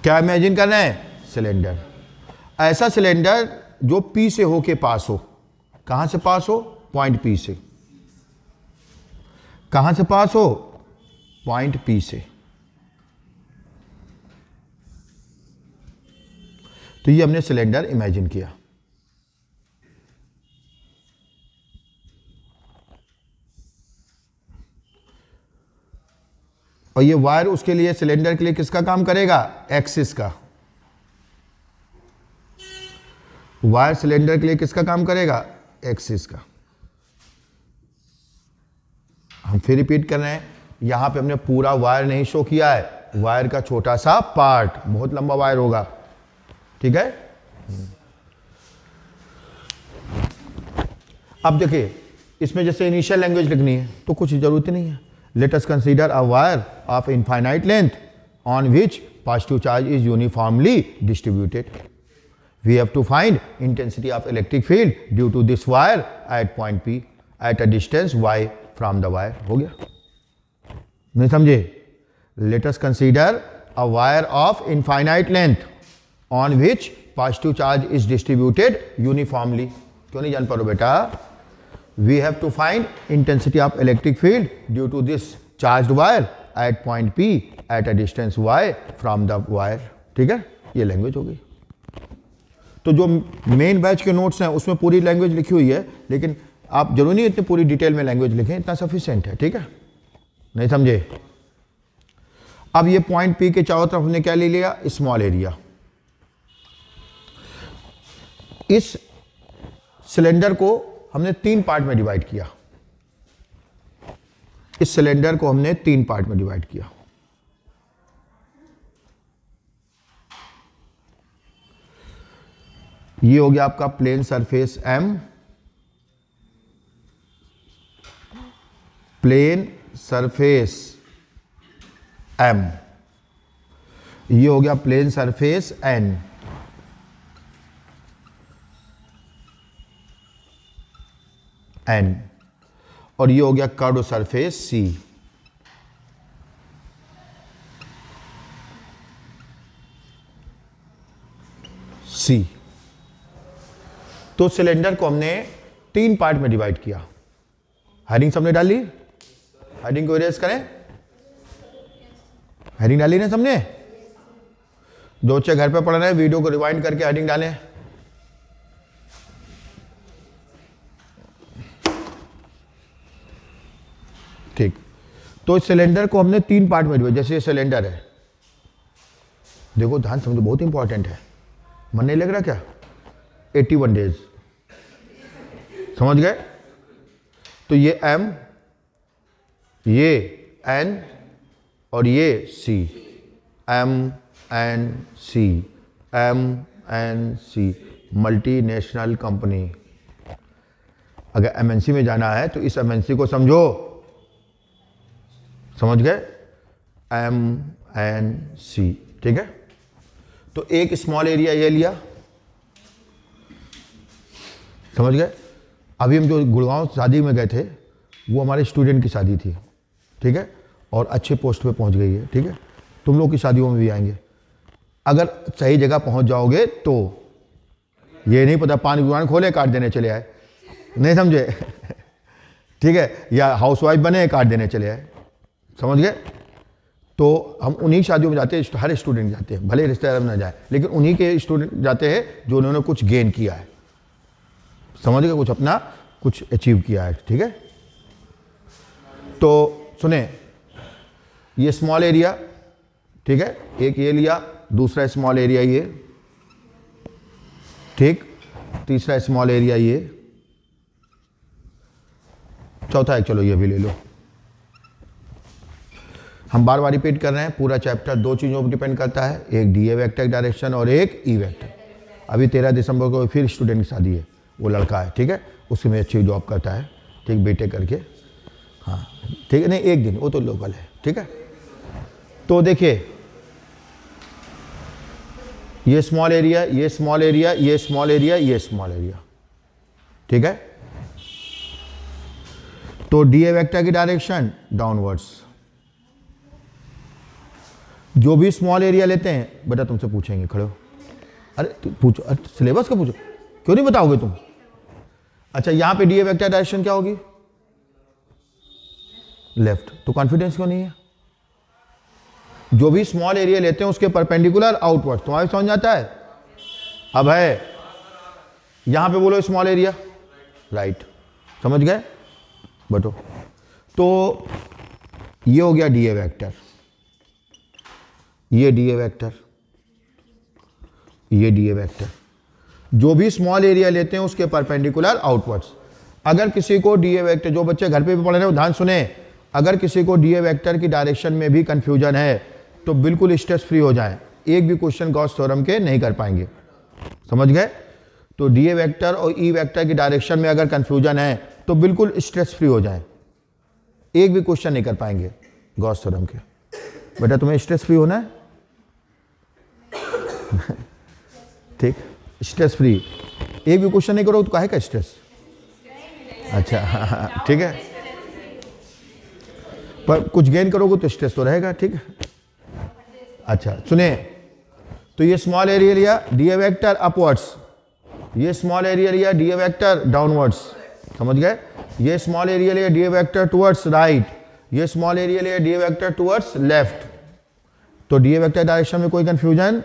क्या इमेजिन कर रहे हैं? सिलेंडर। ऐसा सिलेंडर जो P से होके पास हो। कहां से पास हो? पॉइंट P से। कहां से पास हो? पॉइंट P से। तो ये हमने सिलेंडर इमेजिन किया। और ये वायर उसके लिए, सिलेंडर के लिए किसका काम करेगा? एक्सिस का। वायर सिलेंडर के लिए किसका काम करेगा? एक्सिस का। हम फिर रिपीट कर रहे हैं, यहां पे हमने पूरा वायर नहीं शो किया है, वायर का छोटा सा पार्ट, बहुत लंबा वायर होगा, ठीक है। अब देखिए, इसमें जैसे इनिशियल लैंग्वेज लिखनी है तो कुछ जरूरत नहीं है। Let us consider a wire of infinite length on which positive charge is uniformly distributed. We have to find intensity of electric field due to this wire at point P at a distance y from the wire। हो गया? नहीं समझे? Let us consider a wire of infinite length on which positive charge is distributed uniformly। क्यों नहीं जान पा रहे बेटा? We have to find intensity of electric field due to this charged wire at point P at a distance y from the wire। ठीक है? ये लैंग्वेज हो गई। तो जो मेन बैच के नोट्स हैं उसमें पूरी लैंग्वेज लिखी हुई है, लेकिन आप जरूरी नहीं इतनी पूरी डिटेल में लैंग्वेज लिखें, इतना सफिशिएंट है, ठीक है। नहीं समझे? अब ये पॉइंट P के चारों तरफ हमने क्या ले लिया? Small area. इस सिलेंडर को हमने 3 पार्ट में डिवाइड किया। इस सिलेंडर को हमने 3 पार्ट में डिवाइड किया। ये हो गया आपका plane surface M, plane surface M। ये हो गया प्लेन सरफेस N, और ये हो गया कर्व सरफेस C। तो सिलेंडर को हमने 3 पार्ट में डिवाइड किया। हेडिंग सबने डाली? हेडिंग को इरेज करें। हेडिंग डाली ना सबने? जो बच्चे घर पे पढ़ रहे हैं वीडियो को रिवाइंड करके हेडिंग डालें। ठीक। तो इस सिलेंडर को हमने 3 पार्ट में डिवाइड। जैसे ये सिलेंडर है, देखो ध्यान समझो, बहुत इंपॉर्टेंट है। मन नहीं लग रहा क्या? 81 डेज, समझ गए? तो ये M, ये N और ये C। M N C, M N C, multinational company. अगर MNC में जाना है तो इस MNC को समझो, समझ गए? MNC, ठीक है। तो एक स्मॉल एरिया ये लिया, समझ गए? अभी हम जो गुड़गांव शादी में गए थे वो हमारे स्टूडेंट की शादी थी, ठीक है, और अच्छे पोस्ट पे पहुंच गई है, ठीक है। तुम लोग की शादियों में भी आएंगे। अगर सही जगह पहुंच जाओगे तो ये नहीं पता पान दुकान खोले काट देने चले आए, नहीं समझे? ठीक है, या हाउसवाइफ बने काट देने चले आए, समझ गए? तो हम उन्हीं शादियों में जाते हैं, हर स्टूडेंट जाते हैं, भले रिश्तेदार में ना जाए, लेकिन उन्हीं के स्टूडेंट जाते हैं जो उन्होंने कुछ गेन किया है, समझ गए? कुछ अपना कुछ अचीव किया है, ठीक है। तो सुने, ये स्मॉल एरिया, ठीक है, एक ये लिया, दूसरा स्मॉल एरिया ये, ठीक, तीसरा स्मॉल एरिया ये, चौथा एक, चलो ये भी ले लो। हम बार बार रिपीट कर रहे हैं, पूरा चैप्टर 2 चीज़ों पर डिपेंड करता है, एक DA वेक्टर डायरेक्शन और एक E वेक्टर। अभी 13 दिसंबर को फिर स्टूडेंट की शादी है, वो लड़का है, ठीक है, उसके में अच्छी जॉब करता है, ठीक, बीटेक करके, हाँ ठीक है, नहीं एक दिन, वो तो लोकल है, ठीक है। तो देखिए, ये स्मॉल एरिया, ये स्मॉल एरिया, ये स्मॉल एरिया, ये स्मॉल एरिया, ठीक है। तो DA वेक्टर की डायरेक्शन डाउनवर्ड्स। जो भी स्मॉल एरिया लेते हैं बेटा तुमसे पूछेंगे, खड़े हो, अरे पूछो, सिलेबस का पूछो, क्यों नहीं बताओगे तुम? अच्छा यहाँ पे डीए वेक्टर डायरेक्शन क्या होगी? लेफ्ट। तो कॉन्फिडेंस क्यों नहीं है? जो भी स्मॉल एरिया लेते हैं उसके परपेंडिकुलर आउटवर्ड, तुम्हारे समझ आता है? अब है यहां पे बोलो स्मॉल एरिया, राइट, समझ गए? बटो। तो ये हो गया डीए वेक्टर, ये डीए वेक्टर, ये डीए वेक्टर। जो भी स्मॉल एरिया लेते हैं उसके परपेंडिकुलर आउटवर्ड्स। अगर किसी को डीए वेक्टर, जो बच्चे घर पे भी पढ़ रहे हो ध्यान सुने, अगर किसी को डीए वेक्टर की डायरेक्शन में भी कंफ्यूजन है तो बिल्कुल स्ट्रेस फ्री हो जाएं, एक भी क्वेश्चन गॉस थ्योरम के नहीं कर पाएंगे, समझ गए? तो डीए वेक्टर और ई वेक्टर की डायरेक्शन में अगर कंफ्यूजन है तो बिल्कुल स्ट्रेस फ्री हो जाएं, एक भी क्वेश्चन नहीं कर पाएंगे गॉस थ्योरम के। बेटा तुम्हें स्ट्रेस फ्री होना है ठीक, स्ट्रेस फ्री, एक भी क्वेश्चन नहीं करो तो काहे का स्ट्रेस? अच्छा ठीक है, पर कुछ गेन करोगे तो स्ट्रेस तो रहेगा, ठीक है? अच्छा सुने, तो ये स्मॉल एरिया लिया डीए वेक्टर अपवर्ड्स, ये स्मॉल एरिया लिया डीए वेक्टर डाउनवर्ड्स, समझ गए? ये स्मॉल एरिया लिया डीए वेक्टर टुवर्ड्स राइट, ये स्मॉल एरिया लिया डीए वेक्टर टुवर्ड्स लेफ्ट। तो डीए वेक्टर डायरेक्शन में कोई कंफ्यूजन?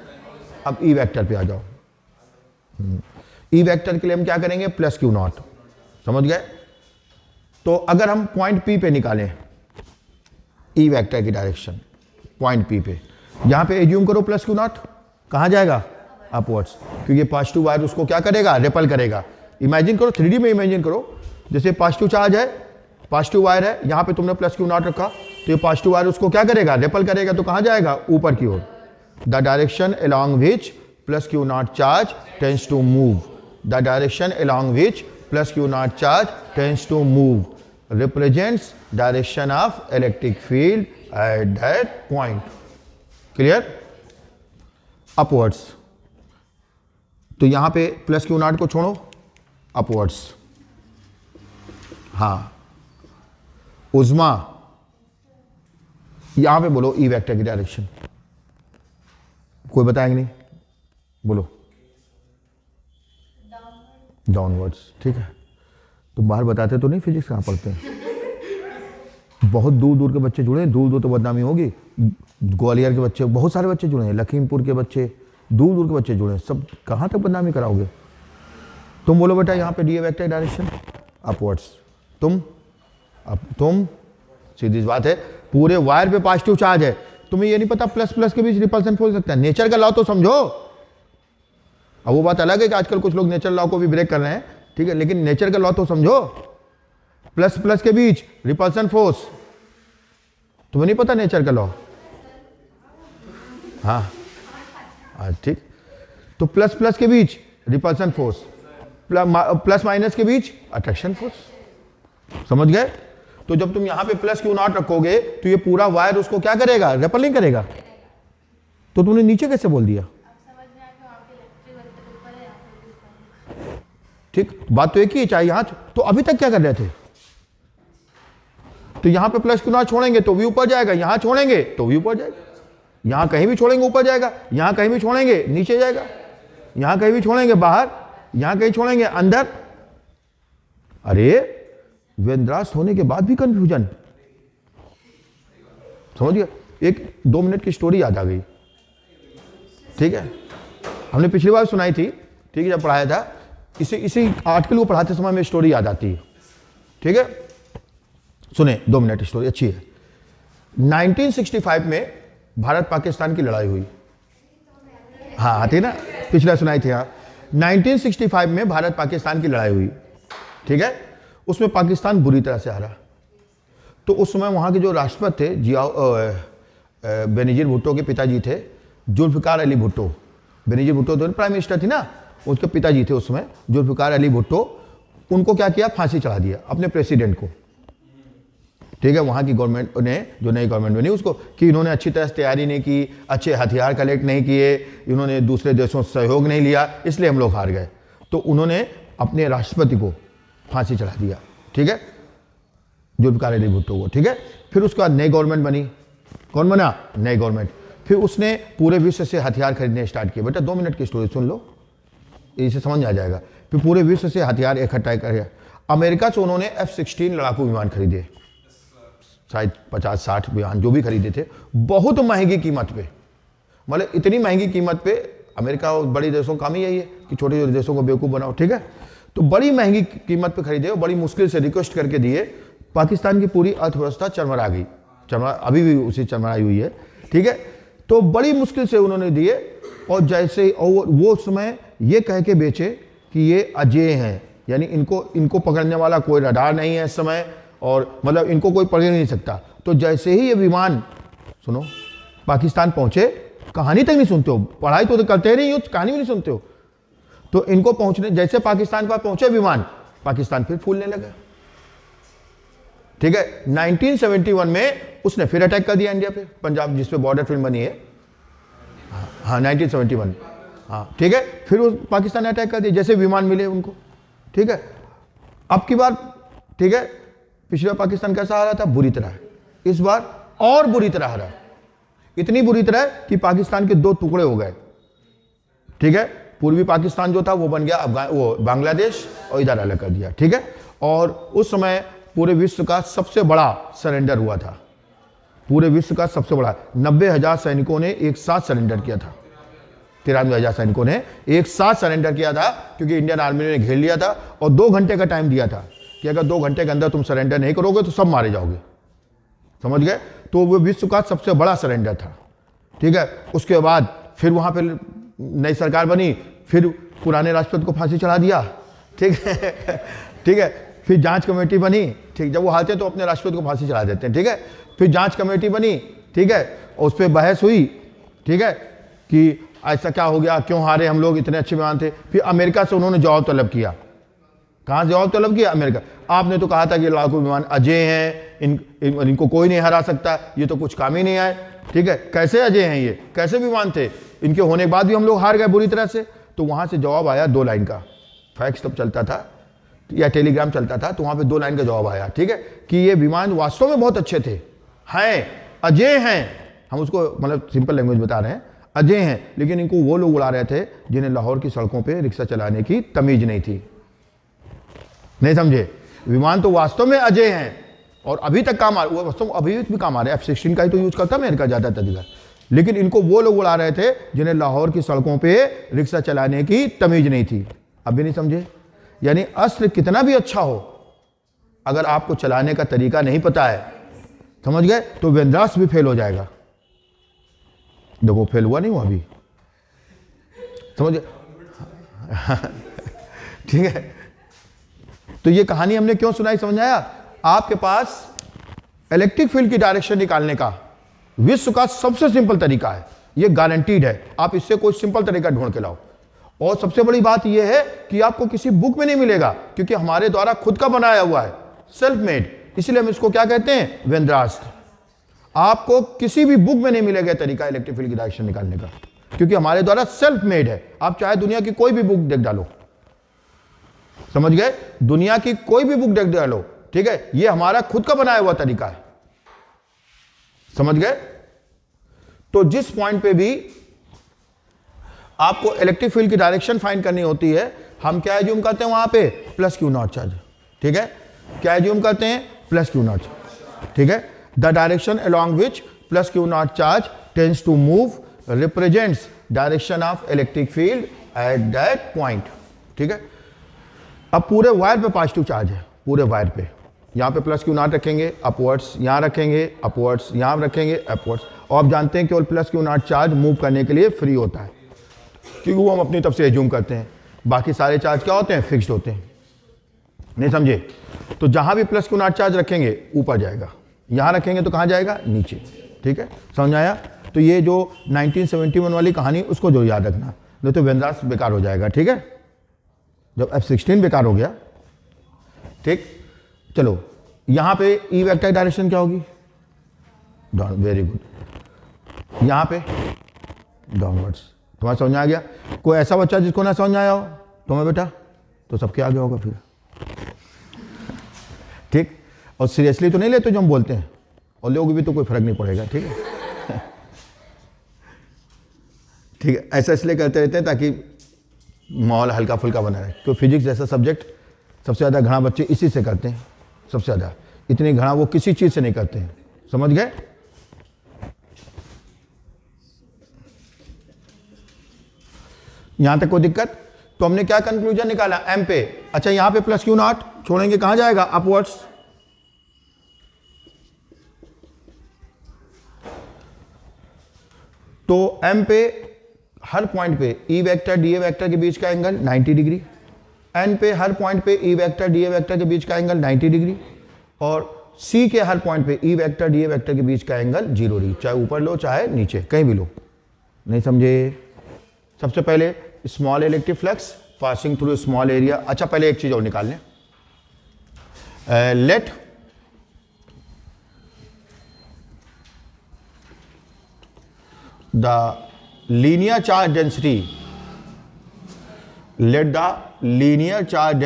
अब ई वेक्टर पे आ जाओ। ई वेक्टर के लिए हम क्या करेंगे? प्लस क्यू नॉट, समझ गए? तो अगर हम पॉइंट पी पे निकालें ई वेक्टर की डायरेक्शन, पॉइंट पी पे, यहां पे एज्यूम करो प्लस क्यू नॉट, कहां जाएगा? अपवर्ड्स, क्योंकि पॉजिटिव वायर उसको क्या करेगा? रिपल करेगा। इमेजिन करो, 3D में इमेजिन करो, जैसे पॉजिटिव चार्ज है, पॉजिटिव वायर है, यहां पे तुमने प्लस क्यू नॉट रखा, तो ये पॉजिटिव वायर उसको क्या करेगा? रिपल करेगा। तो कहां जाएगा? ऊपर की ओर। The direction along which plus Q not charge tends to move, the direction along which plus Q not charge tends to move represents direction of electric field at that point. Clear? Upwards, तो यहां पे प्लस क्यू नॉट को छोड़ो, अपवर्ड्स, हाँ उज्मा, यहां पे बोलो ई वेक्टर की डायरेक्शन, कोई बताएंगे नहीं? बोलो डाउनवर्ड्स, ठीक है? तो बाहर बताते तो नहीं, फिजिक्स कहां पढ़ते हैं? बहुत दूर दूर के बच्चे जुड़े हैं, दूर दूर तो बदनामी होगी। ग्वालियर के बच्चे, बहुत सारे बच्चे जुड़े हैं, लखीमपुर के बच्चे, दूर दूर के बच्चे जुड़े हैं, सब कहां तक बदनामी कराओगे? तुम बोलो बेटा यहां पे डीए वेक्टर डायरेक्शन अपवर्ड्स, तुम सीधी बात है, पूरे वायर पे पॉजिटिव चार्ज है, तुम्हें ये नहीं पता प्लस प्लस के बीच रिपल्सन फोर्स हो सकता है? नेचर का लॉ तो समझो। अब वो बात अलग है कि आजकल कुछ लोग नेचर लॉ को भी ब्रेक कर रहे हैं, ठीक है, लेकिन नेचर का लॉ तो समझो, प्लस प्लस के बीच रिपल्सन फोर्स, तुम्हें नहीं पता नेचर का लॉ? हाँ ठीक, तो प्लस प्लस के बीच रिपल्सन फोर्स, प्लस माइनस के बीच अट्रैक्शन फोर्स, समझ गए? तो जब तुम यहां पे प्लस क्यू नॉट रखोगे तो ये पूरा वायर उसको क्या करेगा? रिपल नहीं करेगा। तो तुमने नीचे कैसे बोल दिया? ठीक, बात तो एक ही है, चाहे यहां, तो अभी तक क्या कर रहे थे? तो यहां पे प्लस क्यू नॉट छोड़ेंगे तो भी ऊपर जाएगा, यहां छोड़ेंगे तो भी ऊपर जाएगा, यहां कहीं भी छोड़ेंगे ऊपर जाएगा, यहां कहीं भी छोड़ेंगे नीचे जाएगा, यहां कहीं भी छोड़ेंगे बाहर, यहां कहीं छोड़ेंगे अंदर। अरे वेंद्रास होने के बाद भी कंफ्यूजन, समझ गया? एक 2 मिनट की स्टोरी याद आ गई, ठीक है? हमने पिछली बार सुनाई थी, ठीक है, जब पढ़ाया था, इसी आर्टिकल को पढ़ाते समय में स्टोरी याद आती है, ठीक है? सुने, 2 मिनट स्टोरी अच्छी है। 1965 में भारत पाकिस्तान की लड़ाई हुई, हाँ आती ना, पिछला सुनाई थी, हाँ 1965 में भारत पाकिस्तान की लड़ाई हुई, ठीक है? उसमें पाकिस्तान बुरी तरह से हारा। तो उस समय वहाँ के जो राष्ट्रपति थे, बेनजीर भुट्टो के पिताजी थे, जुल्फ़िकार अली भुट्टो। बेनजीर भुट्टो तो प्राइम मिनिस्टर थी ना, उसके पिताजी थे उस समय जुल्फ़िकार अली भुट्टो। उनको क्या किया? फांसी चढ़ा दिया अपने प्रेसिडेंट को, ठीक है? वहाँ की गवर्नमेंट ने, जो नई गवर्नमेंट बनी उसको, कि इन्होंने अच्छी तरह से तैयारी नहीं की, अच्छे हथियार कलेक्ट नहीं किए, इन्होंने दूसरे देशों से सहयोग नहीं लिया, इसलिए हम लोग हार गए। तो उन्होंने अपने राष्ट्रपति को फांसी चढ़ा दिया, ठीक है, जुल्फ़िकार अली भुट्टो को, ठीक है? फिर उसके बाद नई गवर्नमेंट बनी। कौन बना? नई गवर्नमेंट। फिर उसने पूरे विश्व से हथियार खरीदने स्टार्ट किए। बेटा 2 मिनट की स्टोरी सुन लो, इसे समझ में आ जाएगा। फिर पूरे विश्व से हथियार इकट्ठा कर, अमेरिका से उन्होंने F-16 लड़ाकू विमान खरीदे, शायद 50-60 विमान जो भी खरीदे थे, बहुत महंगी कीमत पे। मतलब इतनी महंगी कीमत पे, अमेरिका और बड़े देशों का काम ही यही है कि छोटे छोटे देशों को बेवकूफ़ बनाओ, ठीक है। तो बड़ी महंगी कीमत पे खरीदे और बड़ी मुश्किल से रिक्वेस्ट करके दिए। पाकिस्तान की पूरी अर्थव्यवस्था चरमरा गई, अभी भी उसी चरमराई हुई है, ठीक है। तो बड़ी मुश्किल से उन्होंने दिए, और जैसे और वो समय ये कह के बेचे कि ये अजेय हैं, यानी इनको पकड़ने वाला कोई रडार नहीं है इस समय, और मतलब इनको कोई पकड़ नहीं सकता। तो जैसे ही ये विमान, सुनो, पाकिस्तान पहुंचे, कहानी तक नहीं सुनते हो, पढ़ाई तो करते ही नहीं हो, कहानी भी नहीं सुनते हो। तो इनको पहुंचने, जैसे पाकिस्तान के पास पहुंचे विमान, पाकिस्तान फिर फूलने लगा, ठीक है। 1971 में उसने फिर अटैक कर दिया इंडिया पे, पंजाब जिसपे बॉर्डर फिल्म बनी है, हाँ 1971, हाँ ठीक है। फिर वो पाकिस्तान ने अटैक कर दिया, जैसे विमान मिले उनको, ठीक है। अब की बार, ठीक है, पिछला पाकिस्तान कैसा हारा था, बुरी तरह, इस बार और बुरी तरह हारा, इतनी बुरी तरह कि पाकिस्तान के 2 टुकड़े हो गए, ठीक है। पूर्वी पाकिस्तान जो था वो बन गया वो बांग्लादेश, और इधर अलग कर दिया, ठीक है। और उस समय पूरे विश्व का सबसे बड़ा सरेंडर हुआ था, पूरे विश्व का सबसे बड़ा, 90,000 सैनिकों ने एक साथ सरेंडर किया था, 93,000 सैनिकों ने एक साथ सरेंडर किया था, क्योंकि इंडियन आर्मी ने घेर लिया था और 2 घंटे का टाइम दिया था कि अगर 2 घंटे के अंदर तुम सरेंडर नहीं करोगे तो सब मारे जाओगे, समझ गए। तो वो विश्व का सबसे बड़ा सरेंडर था, ठीक है। उसके बाद फिर वहां पे नई सरकार बनी, फिर पुराने राष्ट्रपति को फांसी चढ़ा दिया, ठीक है ठीक है। फिर जांच कमेटी बनी, ठीक, जब वो हारते तो अपने राष्ट्रपति को फांसी चढ़ा देते हैं, ठीक है। फिर जांच कमेटी बनी, ठीक है, और उस पर बहस हुई, ठीक है, कि ऐसा क्या हो गया, क्यों हारे हम लोग, इतने अच्छे विमान थे। फिर अमेरिका से उन्होंने जवाब तलब किया। कहाँ से जवाब तलब किया? अमेरिका। आपने तो कहा था कि लड़ाकू विमान अजेय हैं, इनको कोई नहीं हरा सकता, ये तो कुछ काम ही नहीं आए, ठीक है। कैसे अजेय हैं, ये कैसे विमान थे, इनके होने के बाद भी हम लोग हार गए बुरी तरह से। तो वहां से जवाब आया 2 लाइन का, फैक्स तब चलता था या टेलीग्राम चलता था, तो वहां पे 2 लाइन का जवाब आया, ठीक है, कि ये विमान वास्तव में बहुत अच्छे थे, हैं, अजेय हैं, हम उसको मतलब सिंपल लैंग्वेज बता रहे हैं, अजेय हैं, लेकिन इनको वो लोग उड़ा रहे थे जिन्हें लाहौर की सड़कों पे रिक्शा चलाने की तमीज नहीं थी। नहीं समझे? विमान तो वास्तव में अजेय हैं और अभी तक काम आ रहा है, वास्तव अभी भी काम आ रहा है। F-16 का ही तो यूज करता है अमेरिका ज्यादातर, लेकिन इनको वो लोग उड़ा रहे थे जिन्हें लाहौर की सड़कों पे रिक्शा चलाने की तमीज नहीं थी। अभी नहीं समझे? यानी अस्त्र कितना भी अच्छा हो, अगर आपको चलाने का तरीका नहीं पता है, समझ गए, तो वेंद्रास भी फेल हो जाएगा। देखो फेल हुआ नहीं हुआ अभी, समझे? ठीक है। तो ये कहानी हमने क्यों सुनाई, समझ आया? आपके पास इलेक्ट्रिक फील्ड की डायरेक्शन निकालने का विश्व का सबसे सिंपल तरीका है, ये गारंटीड है। आप इससे कोई सिंपल तरीका ढूंढ के लाओ। और सबसे बड़ी बात यह है कि आपको किसी बुक में नहीं मिलेगा, क्योंकि हमारे द्वारा खुद का बनाया हुआ है, सेल्फ मेड, इसलिए हम इसको क्या कहते हैं, वेंद्रास्त्र। आपको किसी भी बुक में नहीं मिलेगा तरीका इलेक्ट्रिक फील्ड की डायरेक्शन निकालने का, क्योंकि हमारे द्वारा सेल्फ मेड है। आप चाहे दुनिया की कोई भी बुक देख डालो, समझ गए, दुनिया की कोई भी बुक देख डालो, ठीक है, ये हमारा खुद का बनाया हुआ तरीका है, समझ गए। तो जिस पॉइंट पे भी आपको इलेक्ट्रिक फील्ड की डायरेक्शन फाइंड करनी होती है, हम क्या एज्यूम करते हैं वहां पे, प्लस क्यू नॉट चार्ज, ठीक है, क्या एज्यूम करते हैं, प्लस क्यू नॉट, ठीक है। The direction along which plus Q not charge tends to move represents direction of electric field at that point, ठीक है। अब पूरे वायर पे पॉजिटिव चार्ज है, पूरे वायर पे, यहाँ पे प्लस क्यू नॉट रखेंगे अपवर्ड्स, यहाँ रखेंगे अपवर्ड्स, यहाँ रखेंगे अपवर्ड्स, और आप जानते हैं केवल plus Q not charge move करने के लिए फ्री होता है, क्योंकि वो हम अपनी तरफ से एज्यूम करते हैं। बाकी सारे चार्ज क्या होते हैं, फिक्स्ड होते हैं, नहीं समझे। तो जहाँ भी प्लस क्यू नॉट चार्ज रखेंगे ऊपर जाएगा, यहाँ रखेंगे तो कहाँ जाएगा, नीचे, ठीक है, समझ आया। तो ये जो 1971 वाली कहानी, उसको जो याद रखना, नहीं तो वेंद्रास बेकार हो जाएगा, ठीक है, जब F-16 बेकार हो गया, ठीक। चलो यहां पे ई वेक्टर डायरेक्शन क्या होगी, वेरी गुड, यहां पे डाउनवर्ड्स। तुम्हारा समझ आ गया? कोई ऐसा बच्चा जिसको ना समझ आया हो तुम्हें बेटा, तो सबके आगे होगा फिर, ठीक। और सीरियसली तो नहीं लेते जो हम बोलते हैं, और लोग भी तो कोई फर्क नहीं पड़ेगा, ठीक है। ठीक है, ऐसा इसलिए करते रहते हैं ताकि माहौल हल्का फुल्का बना रहे, क्योंकि फिजिक्स जैसा सब्जेक्ट सबसे ज़्यादा घृणा बच्चे इसी से करते हैं, सबसे ज़्यादा इतनी घृणा वो किसी चीज़ से नहीं करते हैं, समझ गए। यहां तक कोई दिक्कत? तो हमने क्या कंक्लूजन निकाला एम पे। अच्छा यहां पे प्लस क्यू नॉट छोड़ेंगे, कहां जाएगा? अपवर्ड्स। तो एम पे हर पॉइंट पे E vector D A vector के बीच का एंगल 90 डिग्री, एन पे हर पॉइंट पे E vector D A vector के बीच का एंगल 90 डिग्री, और सी के हर पॉइंट पे E vector D A vector के बीच का एंगल 0 डिग्री, चाहे ऊपर लो चाहे नीचे कहीं भी लो। नहीं समझे? सबसे पहले small electric flux passing through small area. अच्छा पहले एक चीज और निकाल लें, let the linear charge density, let the linear charge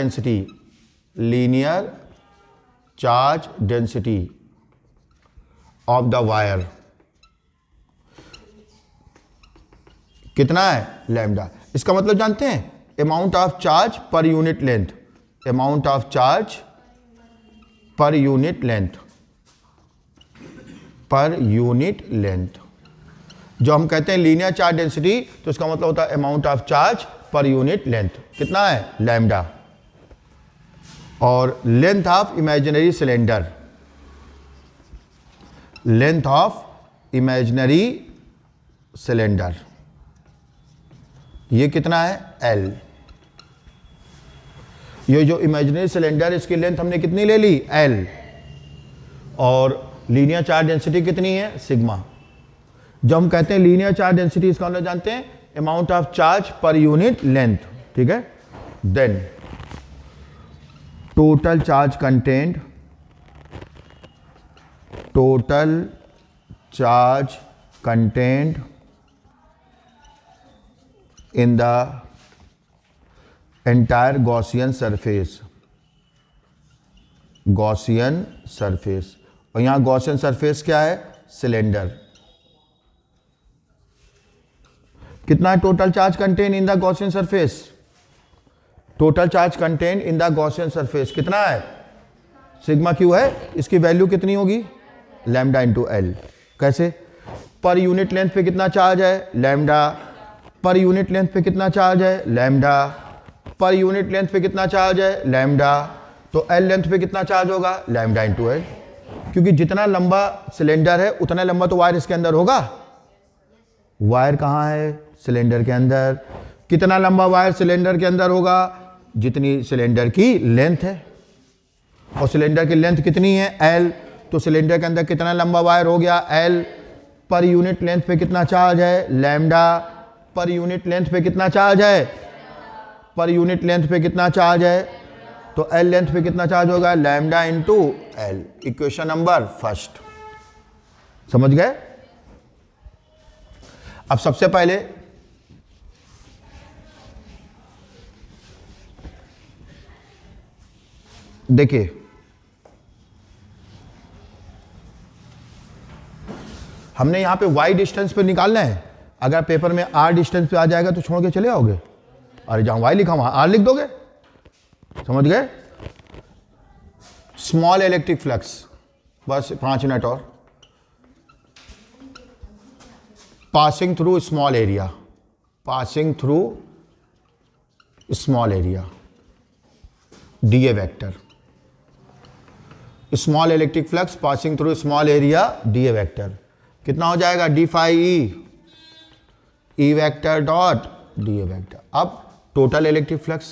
density of the wire कितना है? लैम्डा। इसका मतलब जानते हैं? Amount of charge per unit length, amount of charge per unit length, पर यूनिट लेंथ। जो हम कहते हैं लीनियर चार्ज डेंसिटी, तो इसका मतलब होता है amount of charge per unit length. कितना है? लैम्डा। और length of imaginary cylinder, length of imaginary cylinder ये कितना है? एल। ये जो इमेजिनरी सिलेंडर इसकी लेंथ हमने कितनी ले ली? एल। और लीनियर चार्ज डेंसिटी कितनी है? सिग्मा। जब हम कहते हैं लीनियर चार्ज डेंसिटी, इसका मतलब जानते हैं amount of charge per unit length, ठीक है। Then total charge content, total charge content in the entire Gaussian surface, Gaussian surface। और यहां Gaussian surface क्या है? सिलेंडर। कितना है total charge content in the Gaussian surface? Total charge content in the Gaussian surface कितना है? सिग्मा क्यू है। इसकी वैल्यू कितनी होगी? Lambda into L. कैसे? पर यूनिट लेंथ पे कितना चार्ज है? लैम्डा। पर यूनिट लेंथ पे कितना चार्ज है? लैम्डा। पर यूनिट लेंथ पे कितना चार्ज है? लैम्डा। तो एल लेंथ पे कितना चार्ज होगा? Lambda into L. क्योंकि जितना लंबा सिलेंडर है उतना लंबा तो वायर इसके अंदर होगा। वायर कहाँ है? सिलेंडर के अंदर। कितना लंबा वायर सिलेंडर के अंदर होगा? जितनी सिलेंडर की लेंथ है। और सिलेंडर की लेंथ कितनी है? एल। तो सिलेंडर के अंदर कितना लंबा वायर हो गया? एल। पर यूनिट लेंथ पे कितना चार्ज है? लैम्डा। पर यूनिट लेंथ पे कितना चार्ज है? पर यूनिट लेंथ पे कितना चार्ज है? तो एल लेंथ पे कितना चार्ज होगा? Lambda into L. Equation number first. समझ गए? अब सबसे पहले देखिए, हमने यहां पे y डिस्टेंस पे निकालना है। अगर पेपर में r डिस्टेंस पे आ जाएगा तो छोड़ के चले आओगे। अरे जहां y लिखा वहां r लिख दोगे। समझ गए? स्मॉल इलेक्ट्रिक फ्लक्स, बस 5 मिनट और। Passing through small area, passing through small area, D A vector. Small electric flux passing through small area D A vector कितना हो जाएगा? D phi E vector dot D A vector. अब total electric flux,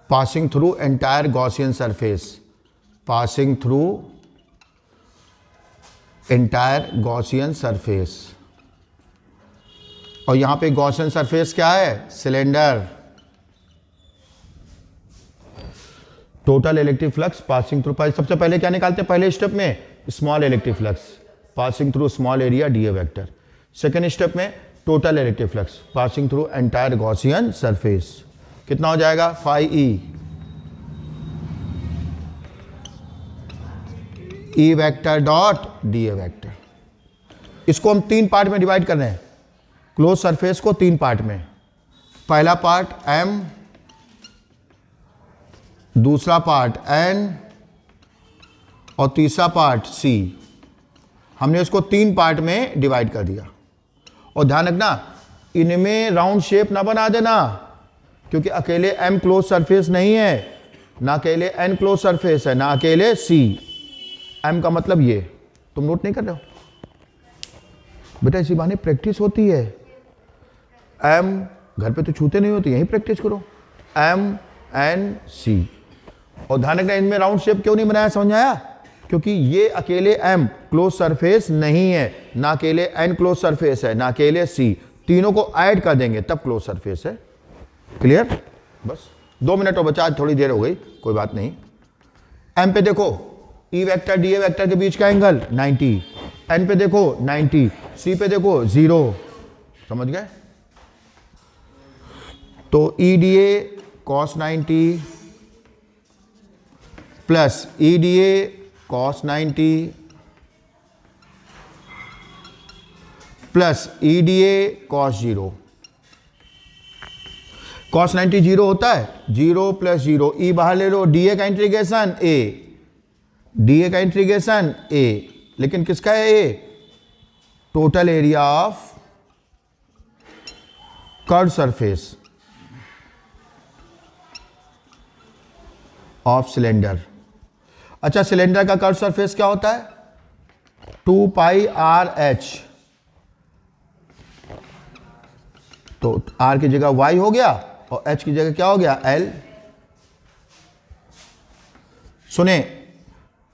passing through entire Gaussian surface, passing through entire Gaussian surface. और यहां पे गॉसियन सरफेस क्या है? Cylinder. Total electric flux passing through, सबसे पहले क्या निकालते हैं? पहले स्टेप में small electric flux passing through small area D A vector. Second step में total electric flux passing through entire Gaussian surface. कितना हो जाएगा? Phi E vector dot D A vector. इसको हम 3 पार्ट में डिवाइड कर रहे हैं, क्लोज सरफेस को 3 पार्ट में। पहला पार्ट m, दूसरा पार्ट n और तीसरा पार्ट c। हमने इसको 3 पार्ट में डिवाइड कर दिया। और ध्यान रखना इनमें राउंड शेप ना बना देना, क्योंकि अकेले m क्लोज सरफेस नहीं है, ना अकेले n क्लोज सरफेस है, ना अकेले c। m का मतलब ये, तुम नोट नहीं कर रहे हो बेटा? इसी बहाने प्रैक्टिस होती है। m घर पे तो छूते नहीं होती, यहीं प्रैक्टिस करो। m n c। और ध्यान रखना इनमें राउंड शेप क्यों नहीं बनाया, समझ आया? क्योंकि ये अकेले m क्लोज सरफेस नहीं है, ना अकेले n क्लोज सरफेस है, ना अकेले c। तीनों को ऐड कर देंगे तब क्लोज सरफेस है। क्लियर? बस 2 मिनट और बचा, थोड़ी देर हो गई, कोई बात नहीं। m पे देखो e vector D A vector के बीच का एंगल 90, n पे देखो 90, c पे देखो 0। समझ गए? तो E D A cos 90 plus E D A cos 90 plus E D A cos 0। Cos 90 0 होता है, 0 प्लस 0, ई बाहर ले लो, डी ए का इंटीग्रेशन ए, डी ए का इंटीग्रेशन ए, लेकिन किसका है A? Total area of curve surface of cylinder. अच्छा, सिलेंडर का कर्व सरफेस क्या होता है? 2 पाई आर एच। तो r की जगह y हो गया और h की जगह क्या हो गया? l। सुने,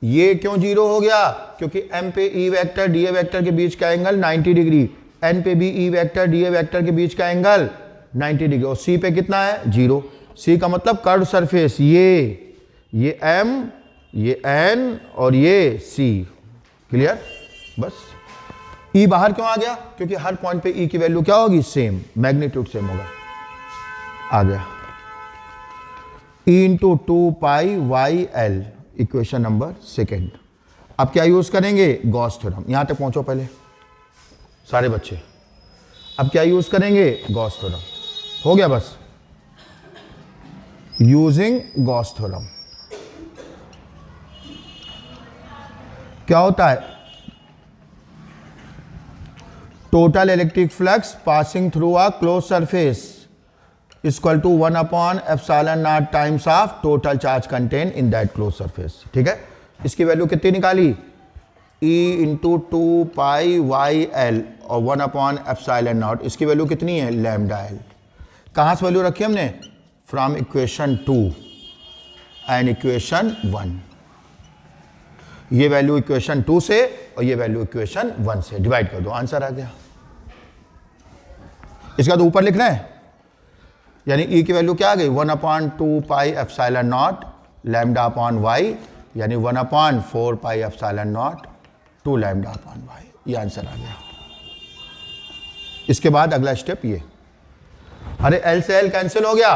ये क्यों 0 हो गया? क्योंकि m पे e vector D A vector के बीच का एंगल 90 डिग्री, n पे भी e vector D A vector के बीच का एंगल 90 डिग्री, और c पे कितना है? 0। c का मतलब कर्व सरफेस, ये m, ये n और ये c। क्लियर? बस। e बाहर क्यों आ गया? क्योंकि हर पॉइंट पे e की वैल्यू क्या होगी? सेम, मैग्नीट्यूड सेम होगा। आ गया e into 2 pi y L, equation number 2। अब क्या यूज करेंगे? Gauss theorem. यहां तक पहुंचो पहले सारे बच्चे। अब क्या यूज करेंगे? Gauss theorem. हो गया बस, यूजिंग गॉस थ्योरम। क्या होता है? Total electric flux passing through a close surface equal to 1 upon epsilon naught times of total charge content in that close surface. ठीक है? इसकी वैल्यू कितनी निकाली? E into 2 pi y l और 1 अपॉन एप्सिलॉन नॉट, इसकी वैल्यू कितनी है? Lambda l. कहाँ से वैल्यू रखी हमने? From equation 2 and equation 1। ये वैल्यू इक्वेशन 2 से और ये वैल्यू इक्वेशन 1 से डिवाइड कर दो, आंसर आ गया। इसका तो ऊपर लिखना है, यानी ई की वैल्यू क्या आ गई? 1 upon 2 pi epsilon naught lambda upon y, यानी 1 upon 4 pi epsilon naught 2 lambda upon y. ये आंसर आ गया। इसके बाद अगला स्टेप ये, अरे एल से एल कैंसिल हो गया,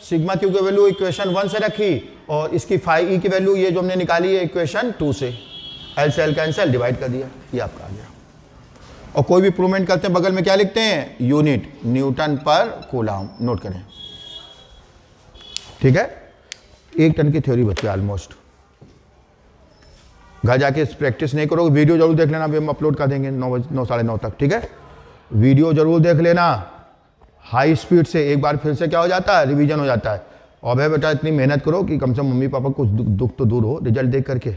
सिग्मा क्यू की वैल्यू इक्वेशन 1 से रखी और इसकी फाई ई की वैल्यू ये जो हमने निकाली है इक्वेशन 2 से, एल से एल कैंसिल, डिवाइड कर दिया, ये आपका आ गया। और कोई भी प्रूवमेंट करते हैं बगल में क्या लिखते हैं? यूनिट, न्यूटन पर कूलम, नोट करें। ठीक है? 1 टन की थ्योरी बची ऑलमोस्ट। घर जाके प्रैक्टिस नहीं करोगे, वीडियो जरूर देख लेना, अभी हम अपलोड कर देंगे 9 साढ़े 9 तक। ठीक है? वीडियो जरूर देख लेना हाई स्पीड से, एक बार फिर से क्या हो जाता है? रिवीजन हो जाता है। और भाई बेटा इतनी मेहनत करो कि कम से कम मम्मी पापा कुछ दुख तो दूर हो रिजल्ट देख करके।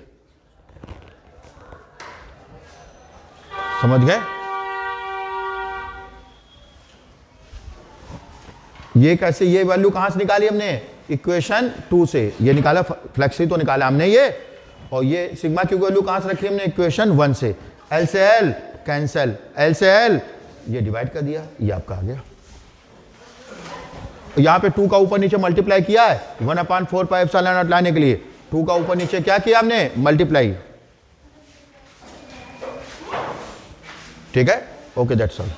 समझ गए? ये कैसे, ये वैल्यू कहां से निकाली हमने? इक्वेशन 2 से। ये निकाला, फ्लक्स ही तो निकाला हमने ये। और ये सिग्मा की वैल्यू कहां से रखी हमने? इक्वेशन 1 से। एल से एल कैंसल, एल से एल ये डिवाइड कर दिया, ये आपका आ गया। यहां पे 2 का ऊपर नीचे मल्टीप्लाई किया है 1 अपॉन 4 पाई एप्सिलॉन नॉट लाने के लिए। 2 का ऊपर नीचे क्या किया हमने? मल्टीप्लाई। ठीक है? Okay, that's all.